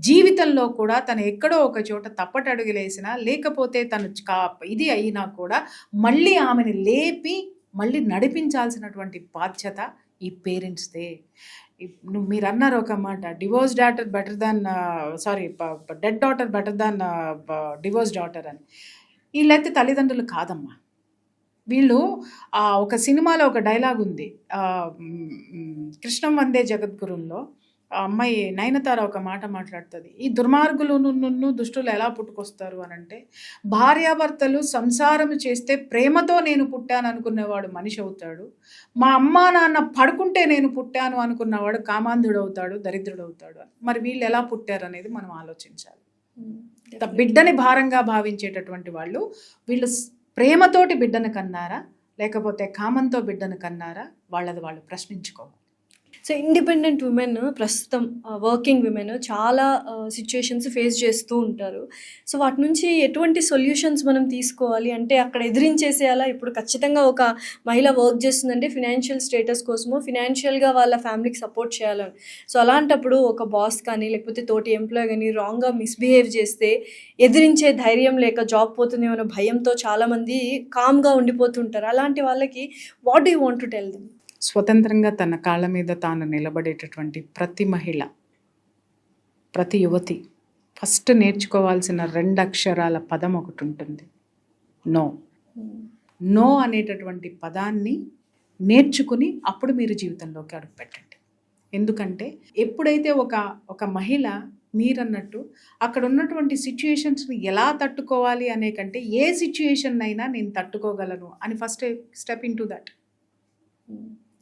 Speaker 3: జీవితంలో కూడా తను ఎక్కడో ఒక చోట తప్పటడుగులేసినా, లేకపోతే తను ఇది అయినా కూడా మళ్ళీ ఆమెను లేపి మళ్ళీ నడిపించాల్సినటువంటి బాధ్యత ఈ పేరెంట్స్దే. మీరు అన్నారు ఒక మాట, divorce daughter better than dead daughter better than divorce daughter అని. వీళ్ళైతే తల్లిదండ్రులు కాదమ్మా. వీళ్ళు ఒక సినిమాలో ఒక డైలాగ్ ఉంది, కృష్ణం వందే జగద్గురుల్లో అమ్మాయి నయనతార ఒక మాట మాట్లాడుతుంది. ఈ దుర్మార్గులు దుష్టులు ఎలా పుట్టుకొస్తారు అని అంటే, భార్యాభర్తలు సంసారం చేస్తే ప్రేమతో నేను పుట్టాను అనుకునేవాడు మనిషి అవుతాడు, మా అమ్మా నాన్న పడుకుంటే నేను పుట్టాను అనుకున్నవాడు కామాంధుడు అవుతాడు, దరిద్రుడు అవుతాడు అని. మరి వీళ్ళు ఎలా పుట్టారు అనేది మనం ఆలోచించాలి. బిడ్డని భారంగా భావించేటటువంటి వాళ్ళు, వీళ్ళు ప్రేమతోటి బిడ్డను కన్నారా లేకపోతే కామంతో బిడ్డను కన్నారా, వాళ్ళది వాళ్ళు ప్రశ్నించుకోవాలి.
Speaker 2: సో ఇండిపెండెంట్ ఉమెన్ ప్రస్తుతం వర్కింగ్ విమెన్ చాలా సిచ్యుయేషన్స్ ఫేస్ చేస్తూ ఉంటారు. సో వాటి నుంచి ఎటువంటి సొల్యూషన్స్ మనం తీసుకోవాలి అంటే అక్కడ ఎదిరించేసేయాలా? ఇప్పుడు ఖచ్చితంగా ఒక మహిళ వర్క్ చేస్తుందంటే ఫినాన్షియల్ స్టేటస్ కోసమో ఫినాన్షియల్గా వాళ్ళ ఫ్యామిలీకి సపోర్ట్ చేయాలని. సో అలాంటప్పుడు ఒక బాస్ కానీ లేకపోతే తోటి ఎంప్లాయ్ కానీ రాంగ్గా మిస్బిహేవ్ చేస్తే ఎదిరించే ధైర్యం లేక జాబ్ పోతుందేమో అనే భయంతో చాలామంది కామ్గా ఉండిపోతుంటారు. అలాంటి వాళ్ళకి what do you want to tell them?
Speaker 3: స్వతంత్రంగా తన కాళ్ళ మీద తాను నిలబడేటటువంటి ప్రతి మహిళ, ప్రతి యువతి ఫస్ట్ నేర్చుకోవాల్సిన 2 అక్షరాల పదం ఒకటి ఉంటుంది, నో. నో అనేటటువంటి పదాన్ని నేర్చుకుని అప్పుడు మీరు జీవితంలోకి అడుగుపెట్టండి. ఎందుకంటే ఎప్పుడైతే ఒక మహిళ మీరన్నట్టు అక్కడ ఉన్నటువంటి సిచ్యుయేషన్స్ని ఎలా తట్టుకోవాలి అనే కంటే ఏ సిచ్యుయేషన్ అయినా నేను తట్టుకోగలను అని first step in to that.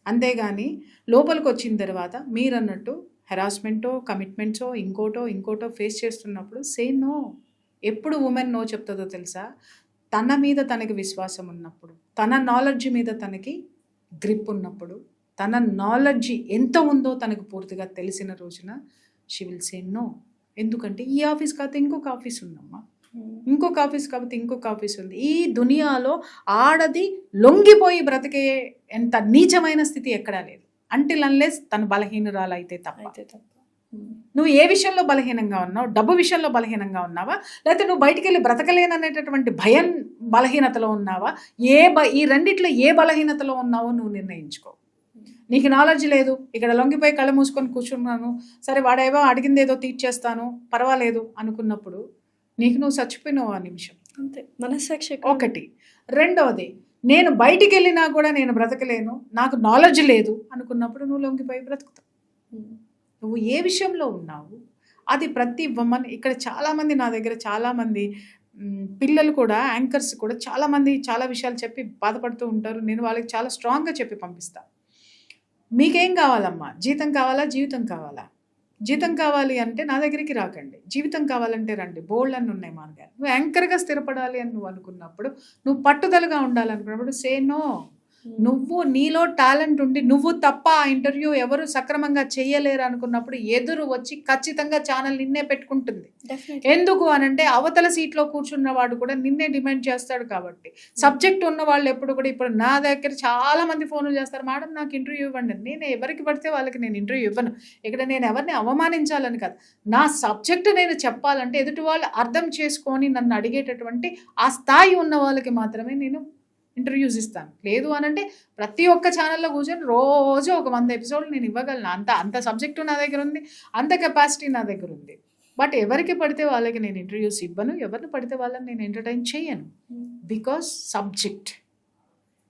Speaker 3: అంతేగాని లోపలికి వచ్చిన తర్వాత మీరన్నట్టు హెరాస్మెంటో కమిట్మెంట్సో ఇంకోటో ఫేస్ చేస్తున్నప్పుడు సే నో. ఎప్పుడు ఉమెన్ నో చెప్తుందో తెలుసా? తన మీద తనకి విశ్వాసం ఉన్నప్పుడు, తన నాలెడ్జ్ మీద తనకి గ్రిప్ ఉన్నప్పుడు, తన నాలెడ్జ్ ఎంత ఉందో తనకు పూర్తిగా తెలిసిన రోజున షీ విల్ సే నో. ఎందుకంటే ఈ ఆఫీస్ కాకపోతే ఇంకొక ఆఫీస్ ఉందమ్మా, ఇంకొక ఆఫీస్ కాకపోతే ఇంకొక ఆఫీస్ ఉంది. ఈ దునియాలో ఆడది లొంగిపోయి బ్రతికే ఎంత నీచమైన స్థితి ఎక్కడా లేదు, అంటిల్ అన్లెస్ తను బలహీనురాలు అయితే తప్ప. నువ్వు ఏ విషయంలో బలహీనంగా ఉన్నావు? డబ్బు విషయంలో బలహీనంగా ఉన్నావా? లేకపోతే నువ్వు బయటికి వెళ్ళి బ్రతకలేననేటటువంటి భయం బలహీనతలో ఉన్నావా? ఈ రెండిట్లో ఏ బలహీనతలో ఉన్నావో నువ్వు నిర్ణయించుకో. నీకు నాలెడ్జ్ లేదు, ఇక్కడ లొంగిపోయి కళ్ళు మూసుకొని కూర్చున్నాను, సరే వాడేవో అడిగింది ఏదో తీర్చేస్తాను పర్వాలేదు అనుకున్నప్పుడు నీకు నువ్వు చచ్చిపోయినావు ఆ నిమిషం.
Speaker 2: అంతే, మనస్సాక్షి
Speaker 3: ఒకటి. రెండవది, నేను బయటికి వెళ్ళినా కూడా నేను బ్రతకలేను, నాకు నాలెడ్జ్ లేదు అనుకున్నప్పుడు నువ్వు లొంగిపోయి బ్రతుకుతావు. నువ్వు ఏ విషయంలో ఉన్నావు అది ప్రతి ఉమెన్. ఇక్కడ చాలామంది నా దగ్గర చాలామంది పిల్లలు కూడా, యాంకర్స్ కూడా చాలామంది చాలా విషయాలు చెప్పి బాధపడుతూ ఉంటారు. నేను వాళ్ళకి చాలా స్ట్రాంగ్గా చెప్పి పంపిస్తాను. మీకేం కావాలమ్మా? జీతం కావాలా, జీవితం కావాలా? జీతం కావాలి అంటే నా దగ్గరికి రాకండి, జీవితం కావాలంటే రండి, బోల్డ్ అని ఉన్నాయి మార్గాలు. నువ్వు యాంకర్గా స్థిరపడాలి అని నువ్వు అనుకున్నప్పుడు, నువ్వు పట్టుదలగా ఉండాలనుకున్నప్పుడు సే నో. నువ్వు నీలో టాలెంట్ ఉండి నువ్వు తప్ప ఆ ఇంటర్వ్యూ ఎవరు సక్రమంగా చేయలేరు అనుకున్నప్పుడు ఎదురు వచ్చి ఖచ్చితంగా ఛానల్ నిన్నే పెట్టుకుంటుంది. ఎందుకు అనంటే అవతల సీట్లో కూర్చున్న వాడు కూడా నిన్నే డిమాండ్ చేస్తాడు కాబట్టి. సబ్జెక్ట్ ఉన్న వాళ్ళు ఎప్పుడు కూడా, ఇప్పుడు నా దగ్గర చాలా మంది ఫోన్లు చేస్తారు, మేడం నాకు ఇంటర్వ్యూ ఇవ్వండి. నేను ఎవరికి పడితే వాళ్ళకి నేను ఇంటర్వ్యూ ఇవ్వను. ఇక్కడ నేను ఎవరిని అవమానించాలని కాదు, నా సబ్జెక్ట్ నేను చెప్పాలంటే ఎదుటి వాళ్ళు అర్థం చేసుకొని నన్ను అడిగేటటువంటి ఆ స్థాయి ఉన్న వాళ్ళకి మాత్రమే నేను ఇంటర్వ్యూస్ ఇస్తాను. లేదు అనంటే ప్రతి ఒక్క ఛానల్లో కూర్చొని రోజు ఒక 100 ఎపిసోడ్లు నేను ఇవ్వగలను. అంత సబ్జెక్టు నా దగ్గర ఉంది, అంత కెపాసిటీ నా దగ్గర ఉంది. బట్ ఎవరికి పడితే వాళ్ళకి నేను ఇంటర్వ్యూస్ ఇవ్వను, ఎవరిని పడితే వాళ్ళని నేను ఎంటర్టైన్ చేయను. బికాస్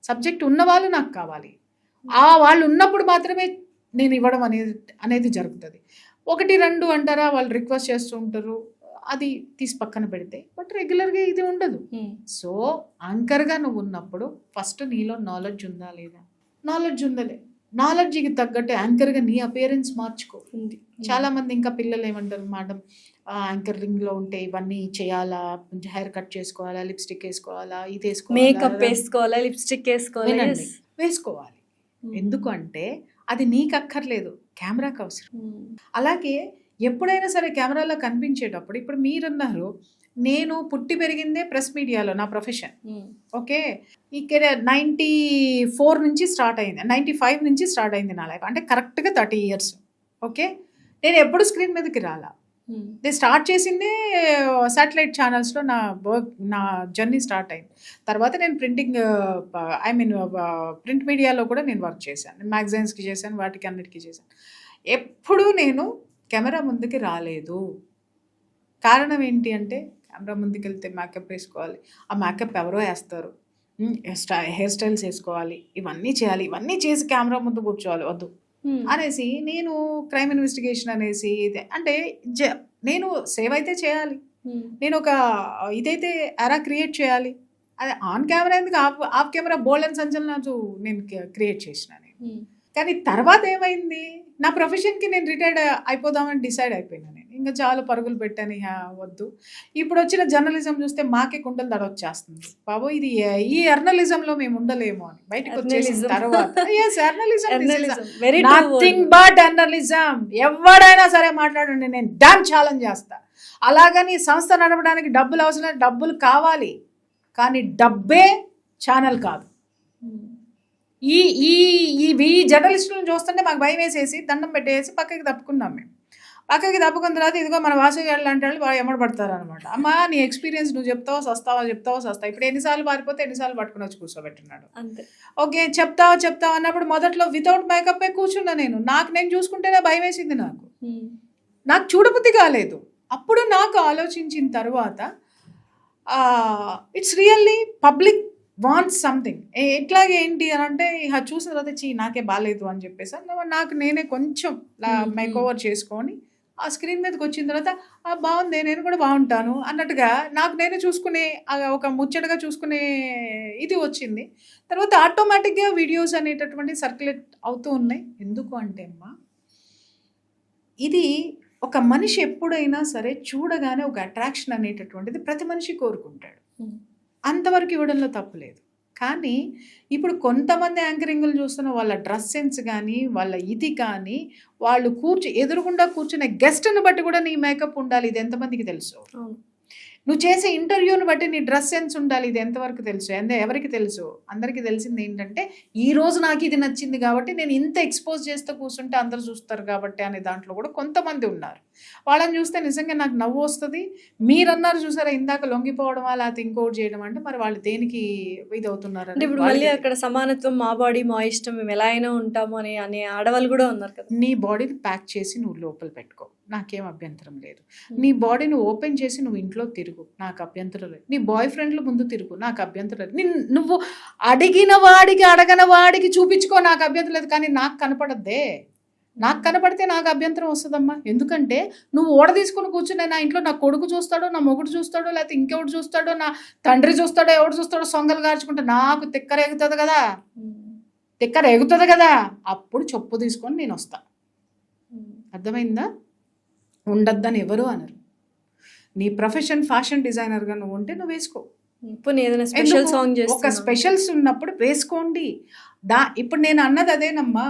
Speaker 3: సబ్జెక్ట్ ఉన్నవాళ్ళు నాకు కావాలి. ఆ వాళ్ళు ఉన్నప్పుడు మాత్రమే నేను ఇవ్వడం అనేది జరుగుతుంది. 1, 2 అంటారా, వాళ్ళు రిక్వెస్ట్ చేస్తూ ఉంటారు, అది తీసి పక్కన పెడితే. బట్ రెగ్యులర్గా ఇది ఉండదు. సో యాంకర్గా నువ్వు ఉన్నప్పుడు ఫస్ట్ నీలో నాలెడ్జ్ ఉందా లేదా? నాలెడ్జ్ ఉందలే, నాలెడ్జ్కి తగ్గట్టు యాంకర్గా నీ అపియరెన్స్ మార్చుకో. చాలామంది ఇంకా పిల్లలు ఏమంటారు, మేడం యాంకరింగ్లో ఉంటే ఇవన్నీ చేయాలా, హెయిర్ కట్ చేసుకోవాలా, లిప్స్టిక్ వేసుకోవాలా, ఇది వేసుకోవాలి,
Speaker 2: మేకప్ వేసుకోవాలా, లిప్స్టిక్
Speaker 3: వేసుకోవాలి. ఎందుకంటే అది నీకు అక్కర్లేదు, కెమెరాకి అవసరం. అలాగే ఎప్పుడైనా సరే కెమెరాలో కనిపించేటప్పుడు, ఇప్పుడు మీరన్నారు నేను పుట్టి పెరిగిందే ప్రెస్ మీడియాలో, నా ప్రొఫెషన్. ఓకే, ఇక్కడ 94 నుంచి స్టార్ట్ అయింది, 95 నుంచి స్టార్ట్ అయింది నా లైఫ్. అంటే కరెక్ట్గా 30 years. ఓకే, నేను ఎప్పుడు స్క్రీన్ మీదకి రాలా. నేను స్టార్ట్ చేసిందే శాటిలైట్ ఛానల్స్లో నా జర్నీ స్టార్ట్ అయింది. తర్వాత నేను ప్రింట్ మీడియాలో కూడా నేను వర్క్ చేశాను, మ్యాగజైన్స్కి చేశాను, వాటికి అన్నిటికీ చేశాను. ఎప్పుడూ నేను కెమెరా ముందుకి రాలేదు. కారణం ఏంటి అంటే, కెమెరా ముందుకు వెళ్తే మేకప్ వేసుకోవాలి, ఆ మేకప్ ఎవరో వేస్తారు, హెయిర్ స్టైల్స్ వేసుకోవాలి, ఇవన్నీ చేయాలి, ఇవన్నీ చేసి కెమెరా ముందు కూర్చోవాలి, వద్దు అనేసి నేను క్రైమ్ ఇన్వెస్టిగేషన్ అనేసి అంటే నేను సేవ్ అయితే చేయాలి, నేను ఒక ఇదైతే ఎరా క్రియేట్ చేయాలి. అది ఆన్ కెమెరా ఎందుకు, ఆఫ్ కెమెరా బోల్డ్ అండ్ సంచలనాలు నేను క్రియేట్ చేసిన. కానీ తర్వాత ఏమైంది, నా ప్రొఫెషన్కి నేను రిటైర్డ్ అయిపోదామని డిసైడ్ అయిపోయినా. నేను ఇంకా చాలు పరుగులు పెట్టాను, ఇహ వద్దు. ఇప్పుడు వచ్చిన జర్నలిజం చూస్తే మాకే కుండలు దడొచ్చేస్తుంది. బాబు ఇది ఈ జర్నలిజంలో మేము ఉండలేము అని బయటకు వచ్చేసిన
Speaker 2: Journalism.
Speaker 3: తర్వాత journalism
Speaker 2: Journalism. Very true
Speaker 3: nothing
Speaker 2: word.
Speaker 3: But journalism. ఎవడైనా సరే మాట్లాడండి, నేను డామ్ ఛాలెంజ్ చేస్తా. అలాగని సంస్థ నడపడానికి డబ్బులు అవసరం, డబ్బులు కావాలి, కానీ డబ్బే ఛానల్ కాదు. ఈ ఈ ఈ జర్నలిస్టులను చూస్తుంటే మాకు భయం వేసేసి దండం పెట్టేసి పక్కకి తప్పుకున్నాం మేము. పక్కకి తప్పుకున్న తర్వాత ఇదిగో మన వాసు గారు లాంటి వాళ్ళు బాగా ఎమ్మడబడతారు అనమాట. అమ్మా నీ ఎక్స్పీరియన్స్ నువ్వు చెప్తావో సస్తావా, ఇప్పుడు ఎన్నిసార్లు పారిపోతే ఎన్నిసార్లు పట్టుకుని వచ్చి కూర్చోబెట్టున్నాడు.
Speaker 2: అంతే.
Speaker 3: ఓకే చెప్తావా అన్నప్పుడు మొదట్లో వితౌట్ మేకప్ కూర్చున్నా నేను. నేను చూసుకుంటేనే భయం వేసింది. నాకు చూడబుద్ధి కాలేదు. అప్పుడు నాకు ఆలోచించిన తర్వాత it's really public wants something. ఎట్లాగే ఏంటి అని అంటే ఇక చూసిన తర్వాత నాకే బాగాలేదు అని చెప్పేసి నాకు నేనే కొంచెం మేక్ ఓవర్ చేసుకొని ఆ స్క్రీన్ మీదకి వచ్చిన తర్వాత బాగుంది, నేను కూడా బాగుంటాను అన్నట్టుగా నాకు నేనే చూసుకునే ఒక ముచ్చటగా చూసుకునే ఇది వచ్చింది. తర్వాత ఆటోమేటిక్గా వీడియోస్ అనేటటువంటి సర్క్యులేట్ అవుతూ ఉన్నాయి. ఎందుకు అంటే అమ్మా, ఇది ఒక మనిషి ఎప్పుడైనా సరే చూడగానే ఒక అట్రాక్షన్ అనేటటువంటిది ప్రతి మనిషి కోరుకుంటాడు. అంతవరకు ఇవ్వడంలో తప్పులేదు. కానీ ఇప్పుడు కొంతమంది యాంకరింగ్లు చూస్తున్న వాళ్ళ డ్రెస్ సెన్స్ కానీ, వాళ్ళ ఇది కానీ, వాళ్ళు ఎదురుగుండా కూర్చునే గెస్ట్ని బట్టి కూడా నీ మేకప్ ఉండాలి. ఇది ఎంతమందికి తెలుసు? నువ్వు చేసే ఇంటర్వ్యూని బట్టి నీ డ్రెస్ సెన్స్ ఉండాలి. ఇది ఎంతవరకు తెలుసు? ఎవరికి తెలుసు? అందరికీ తెలిసింది ఏంటంటే ఈ రోజు నాకు ఇది నచ్చింది కాబట్టి నేను ఇంత ఎక్స్పోజ్ చేస్తూ కూర్చుంటే అందరు చూస్తారు కాబట్టి అనే దాంట్లో కూడా కొంతమంది ఉన్నారు. వాళ్ళని చూస్తే నిజంగా నాకు నవ్వు వస్తుంది. మీరన్నారు చూసారా ఇందాక లొంగిపోవడమా లేకపోతే ఇంకోటి చేయడం అంటే మరి వాళ్ళు దేనికి ఇది అవుతున్నారు
Speaker 2: అంటే ఇప్పుడు మళ్ళీ అక్కడ సమానత్వం, మా బాడీ మా ఇష్టం, మేము ఎలా అయినా ఉంటాము అనే ఆడవాళ్ళు కూడా ఉన్నారు కదా.
Speaker 3: నీ బాడీని ప్యాక్ చేసి నువ్వు లోపల పెట్టుకో, నాకేం అభ్యంతరం లేదు. నీ బాడీని ఓపెన్ చేసి నువ్వు ఇంట్లో తిరుగు, నాకు అభ్యంతరం లేదు. నీ బాయ్ ఫ్రెండ్ల ముందు తిరుగు, నాకు అభ్యంతరం లేదు. నువ్వు అడిగిన వాడికి అడగని వాడికి చూపించుకో, నాకు అభ్యంతరం లేదు. కానీ నాకు కనపడద్దే. నాకు కనపడితే నాకు అభ్యంతరం వస్తుందమ్మా. ఎందుకంటే నువ్వు ఓడ తీసుకుని కూర్చునే నా ఇంట్లో నా కొడుకు చూస్తాడో, నా మొగుడు చూస్తాడో, లేకపోతే ఇంకెవడు చూస్తాడో, నా తండ్రి చూస్తాడో, ఎవడు చూస్తాడో సొంగలు గార్చుకుంటే నాకు తిక్కర ఎగుతుంది కదా. అప్పుడు చెప్పు తీసుకొని నేను వస్తా. అర్థమైందా? ఉండద్దని ఎవరు అనరు. నీ ప్రొఫెషన్ ఫ్యాషన్ డిజైనర్గా నువ్వు ఉంటే నువ్వు వేసుకో.
Speaker 2: ఏదైనా స్పెషల్ సాంగ్
Speaker 3: ఒక స్పెషల్స్ ఉన్నప్పుడు వేసుకోండి. ఇప్పుడు నేను అన్నది అదేనమ్మా.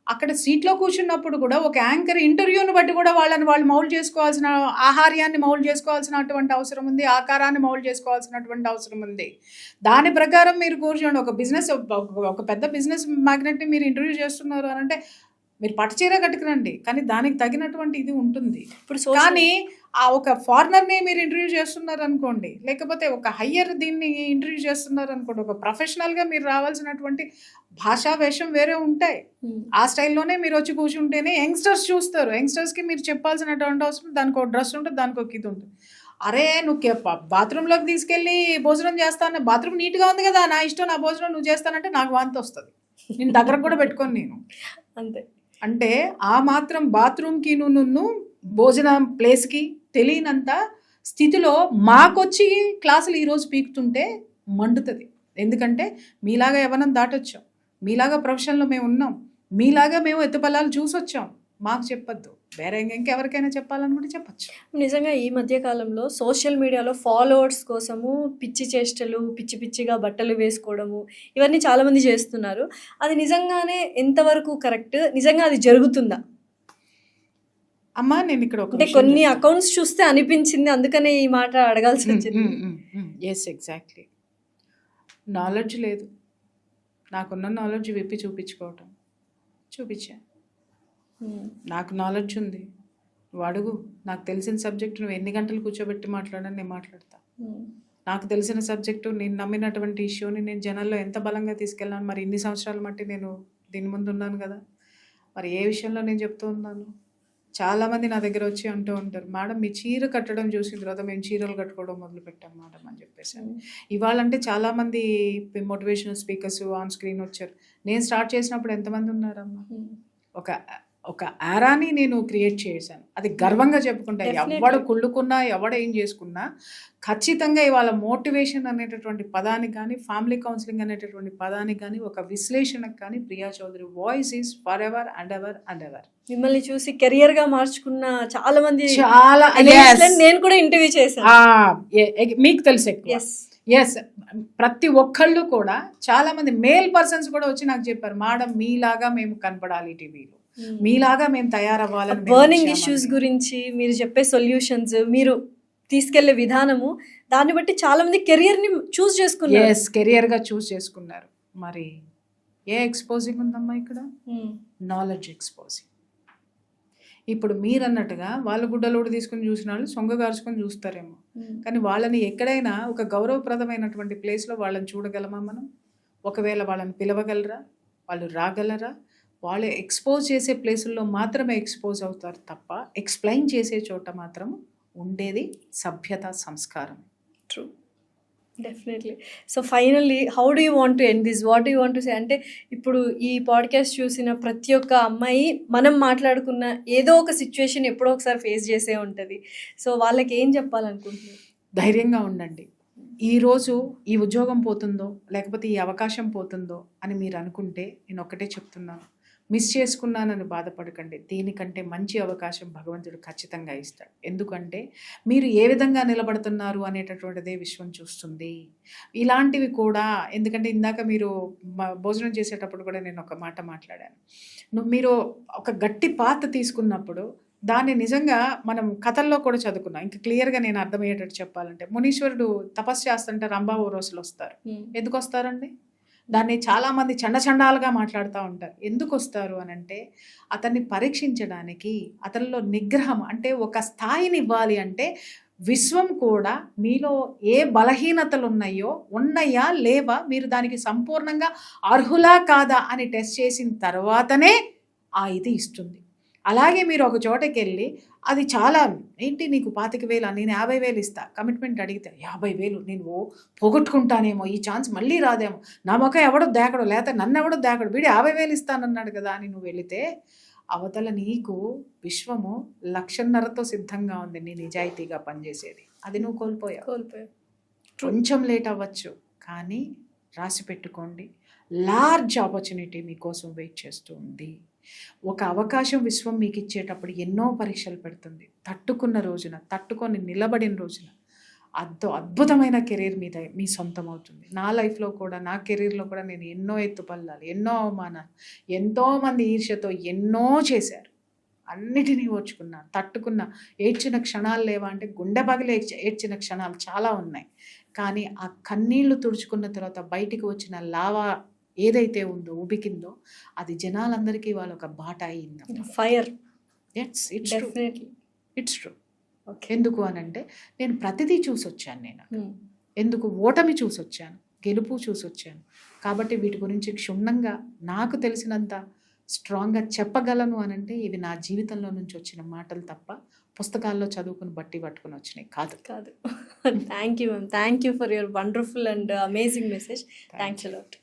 Speaker 3: అక్కడ సీట్లో కూర్చున్నప్పుడు కూడా ఒక యాంకర్ ఇంటర్వ్యూని బట్టి కూడా వాళ్ళు మౌల్డ్ చేసుకోవాల్సిన ఆహార్యాన్ని మౌల్డ్ చేసుకోవాల్సినటువంటి అవసరం ఉంది, ఆకారాన్ని మౌల్డ్ చేసుకోవాల్సినటువంటి అవసరం ఉంది. దాని ప్రకారం మీరు కూర్చోండి. ఒక పెద్ద బిజినెస్ మ్యాగ్నెట్ని మీరు ఇంటర్వ్యూ చేస్తున్నారు అని అంటే మీరు పట్టు చీర కట్టుకురండి, కానీ దానికి తగినటువంటి ఇది ఉంటుంది. ఇప్పుడు కానీ ఒక ఫారినర్ని మీరు ఇంటర్వ్యూ చేస్తున్నారు అనుకోండి, లేకపోతే ఒక హయ్యర్ దీన్ని ఇంటర్వ్యూ చేస్తున్నారు అనుకోండి, ఒక ప్రొఫెషనల్గా మీరు రావాల్సినటువంటి భాషా వేషం వేరే ఉంటాయి. ఆ స్టైల్లోనే మీరు వచ్చి కూర్చుంటేనే యంగ్స్టర్స్ చూస్తారు. యంగ్స్టర్స్కి మీరు చెప్పాల్సినటువంటి అవసరం, దానికి ఒక డ్రెస్ ఉంటుంది, దానికి ఒక ఇది ఉంటుంది. అరే నువ్వు బాత్రూంలోకి తీసుకెళ్ళి భోజనం చేస్తాను, బాత్రూమ్ నీట్గా ఉంది కదా, నా ఇష్టం, నా భోజనం నువ్వు చేస్తానంటే నాకు వాంతి వస్తుంది. నేను దగ్గరకు కూడా పెట్టుకోను నేను.
Speaker 2: అంతే. అంటే
Speaker 3: ఆ మాత్రం బాత్రూమ్కి నువ్వు భోజనం ప్లేస్కి తెలియనంత స్థితిలో మాకొచ్చి క్లాసులు ఈరోజు పీకుతుంటే మండుతుంది. ఎందుకంటే మీలాగా యవ్వనం దాటొచ్చాం, మీలాగా ప్రొఫెషన్లో మేము ఉన్నాం, మీలాగా మేము ఎత్తుపల్లాలు చూసొచ్చాం. మాకు చెప్పొద్దు, వేరే ఇంకెవరికైనా చెప్పాలనుకుంటే చెప్పచ్చు.
Speaker 2: నిజంగా ఈ మధ్య కాలంలో సోషల్ మీడియాలో ఫాలోవర్స్ కోసము పిచ్చి చేష్టలు, పిచ్చి పిచ్చిగా బట్టలు వేసుకోవడము, ఇవన్నీ చాలామంది చేస్తున్నారు. అది నిజంగానే ఎంతవరకు కరెక్ట్? నిజంగా అది జరుగుతుందా?
Speaker 3: అమ్మా నేను ఇక్కడ
Speaker 2: అంటే కొన్ని అకౌంట్స్ చూస్తే అనిపించింది, అందుకనే ఈ మాట అడగాల్సి వచ్చింది.
Speaker 3: Yes exactly. నాలెడ్జ్ లేదు, నాకున్న నాలెడ్జ్ విప్పి చూపించా. నాకు నాలెడ్జ్ ఉంది, నువ్వు అడుగు. నాకు తెలిసిన సబ్జెక్టు నువ్వు ఎన్ని గంటలు కూర్చోబెట్టి మాట్లాడని నేను మాట్లాడతా. నాకు తెలిసిన సబ్జెక్టు, నేను నమ్మినటువంటి ఇష్యూని నేను జనాల్లో ఎంత బలంగా తీసుకెళ్ళాను. మరి ఇన్ని సంవత్సరాల మట్టి నేను దీని ముందు ఉన్నాను కదా, మరి ఏ విషయంలో నేను చెప్తూ ఉన్నాను. చాలామంది నా దగ్గర వచ్చి అంటూ ఉంటారు, మేడం మీ చీర కట్టడం చూసిన తర్వాత మేము చీరలు కట్టుకోవడం మొదలుపెట్టాం మేడం అని చెప్పేసి. ఇవాళంటే చాలామంది మోటివేషనల్ స్పీకర్స్ ఆన్ స్క్రీన్ వచ్చారు. నేను స్టార్ట్ చేసినప్పుడు ఎంతమంది ఉన్నారమ్మా? ఒక ఒక ఆరాని నేను క్రియేట్ చేశాను. అది గర్వంగా చెప్పుకుంటా.
Speaker 2: Definitely.
Speaker 3: ఎవడు కుళ్ళుకున్నా, ఎవడు ఏం చేసుకున్నా ఖచ్చితంగా ఇవాళ మోటివేషన్ అనేటటువంటి పదానికి కానీ, ఫ్యామిలీ కౌన్సిలింగ్ అనేటటువంటి పదానికి కానీ, ఒక విశ్లేషణకు కానీ Priya Chowdary voice is forever and ever and ever.
Speaker 2: మిమ్మల్ని చూసి కెరియర్ గా మార్చుకున్న చాలా మంది
Speaker 3: చాలా
Speaker 2: analysts లని నేను కూడా ఇంటర్వ్యూ చేశాను.
Speaker 3: మీకు తెలుసు ఎక్కువ.
Speaker 2: ఎస్
Speaker 3: ఎస్, ప్రతి ఒక్కళ్ళు కూడా చాలా మంది మేల్ పర్సన్స్ కూడా వచ్చి నాకు చెప్పారు, మేడం మీలాగా మేము కనపడాలి టీవీలో, మీలాగా మేము తయారవ్వాలని మేము
Speaker 2: బర్నింగ్
Speaker 3: వచ్చామని."
Speaker 2: ఇష్యూస్ గురించి మీరు చెప్పే సొల్యూషన్స్, మీరు తీసుకెళ్లే విధానము, దాన్ని బట్టి చాలా మంది కెరియర్ ని చూస్ చేసుకున్నారు.
Speaker 3: ఎస్, కెరియర్ గా చూస్ చేసుకున్నారు. మరి ఏ ఎక్స్పోజింగ్ ఉందమ్మా ఇక్కడ? Knowledge exposing. ఇప్పుడు మీరు అన్నట్టుగా వాళ్ళు గుడ్డలోడు తీసుకుని చూసిన వాళ్ళు సొంగగార్చుకొని చూస్తారేమో, కానీ వాళ్ళని ఎక్కడైనా ఒక గౌరవప్రదమైనటువంటి ప్లేస్లో వాళ్ళని చూడగలమా మనం? ఒకవేళ వాళ్ళని పిలవగలరా? వాళ్ళు రాగలరా? వాళ్ళు ఎక్స్పోజ్ చేసే ప్లేసుల్లో మాత్రమే ఎక్స్పోజ్ అవుతారు తప్ప ఎక్స్ప్లెయిన్ చేసే చోట మాత్రం ఉండేది సభ్యత, సంస్కారం.
Speaker 2: True, definitely. So finally how do you want to end this, what you want to say? అంటే ఇప్పుడు ఈ పాడ్కాస్ట్ చూసిన ప్రతి ఒక్క అమ్మాయి మనం మాట్లాడుకున్న ఏదో ఒక సిచ్యువేషన్ ఎప్పుడో ఒకసారి ఫేస్ చేసే ఉంటుంది. సో వాళ్ళకి ఏం చెప్పాలనుకుంటున్నారు?
Speaker 3: ధైర్యంగా ఉండండి. ఈరోజు ఈ ఉద్యోగం పోతుందో లేకపోతే ఈ అవకాశం పోతుందో అని మీరు అనుకుంటే నేను ఒక్కటే చెప్తున్నాను, మిస్ చేసుకున్నానని బాధపడకండి. దీనికంటే మంచి అవకాశం భగవంతుడు ఖచ్చితంగా ఇస్తాడు. ఎందుకంటే మీరు ఏ విధంగా నిలబడుతున్నారు అనేటటువంటిదే విశ్వం చూస్తుంది. ఇలాంటివి కూడా, ఎందుకంటే ఇందాక మీరు భోజనం చేసేటప్పుడు కూడా నేను ఒక మాట మాట్లాడాను. మీరు ఒక గట్టి పాత్ర తీసుకున్నప్పుడు దాన్ని నిజంగా మనం కథల్లో కూడా చదువుకున్నాం. ఇంకా క్లియర్గా నేను అర్థమయ్యేటట్టు చెప్పాలంటే, మునీశ్వరుడు తపస్సు చేస్తుంటే రంభా ఓరోసులు వస్తారు. ఎందుకు వస్తారండి? దాన్ని చాలామంది చండాలుగా మాట్లాడుతూ ఉంటారు. ఎందుకు వస్తారు అని అంటే, అతన్ని పరీక్షించడానికి, అతనిలో నిగ్రహం అంటే ఒక స్థాయిని ఇవ్వాలి. అంటే విశ్వం కూడా మీలో ఏ బలహీనతలు ఉన్నాయా లేవా, మీరు దానికి సంపూర్ణంగా అర్హులా కాదా అని టెస్ట్ చేసిన తర్వాతనే ఆ ఇది ఇస్తుంది. అలాగే మీరు ఒక చోటకి వెళ్ళి అది చాలా ఏంటి నీకు 25,000 నేను 50,000 ఇస్తా కమిట్మెంట్ అడిగితే 50,000 నేను పోగొట్టుకుంటానేమో, ఈ ఛాన్స్ మళ్ళీ రాదేమో, నా మొక్క ఎవడో దేకడు, లేకపోతే నన్ను ఎవడో దేకడు, వీడు 50,000 ఇస్తానన్నాడు కదా అని నువ్వు వెళితే అవతల నీకు విశ్వము 1,50,000తో సిద్ధంగా ఉంది నీ నిజాయితీగా పనిచేసేది. అది నువ్వు కోల్పోయావు. కొంచెం లేట్ అవ్వచ్చు, కానీ రాసి పెట్టుకోండి, లార్జ్ ఆపర్చునిటీ మీకోసం వెయిట్ చేస్తూ ఉంది. ఒక అవకాశం విశ్వం మీకు ఇచ్చేటప్పుడు ఎన్నో పరీక్షలు పెడుతుంది. తట్టుకొని నిలబడిన రోజున అద్భుతమైన కెరీర్ మీ సొంతం అవుతుంది. నా లైఫ్లో కూడా, నా కెరీర్లో కూడా నేను ఎన్నో ఎత్తుపల్లాలు, ఎన్నో అవమానాలు, ఎంతోమంది ఈర్ష్యతో ఎన్నో చేశారు. అన్నిటినీ ఓర్చుకున్నాను, తట్టుకున్నా. ఏడ్చిన క్షణాలు లేవా అంటే గుండె పగిలి ఏడ్చిన క్షణాలు చాలా ఉన్నాయి. కానీ ఆ కన్నీళ్లు తుడుచుకున్న తర్వాత బయటికి వచ్చిన లావా ఏదైతే ఉందో, ఉబికిందో, అది జనాలందరికీ వాళ్ళ ఒక బాట అయింది.
Speaker 2: ఫైర్.
Speaker 3: It's true. ఎందుకు అనంటే నేను ప్రతిదీ చూసొచ్చాను. ఎందుకు ఓటమి చూసొచ్చాను, గెలుపు చూసొచ్చాను. కాబట్టి వీటి గురించి క్షుణ్ణంగా నాకు తెలిసినంత స్ట్రాంగ్గా చెప్పగలను అనంటే ఇవి నా జీవితంలో నుంచి వచ్చిన మాటలు తప్ప పుస్తకాల్లో చదువుకుని పట్టుకుని వచ్చినాయి కాదు.
Speaker 2: Thank you ma'am, thank you for your wonderful and amazing message. Thanks a lot.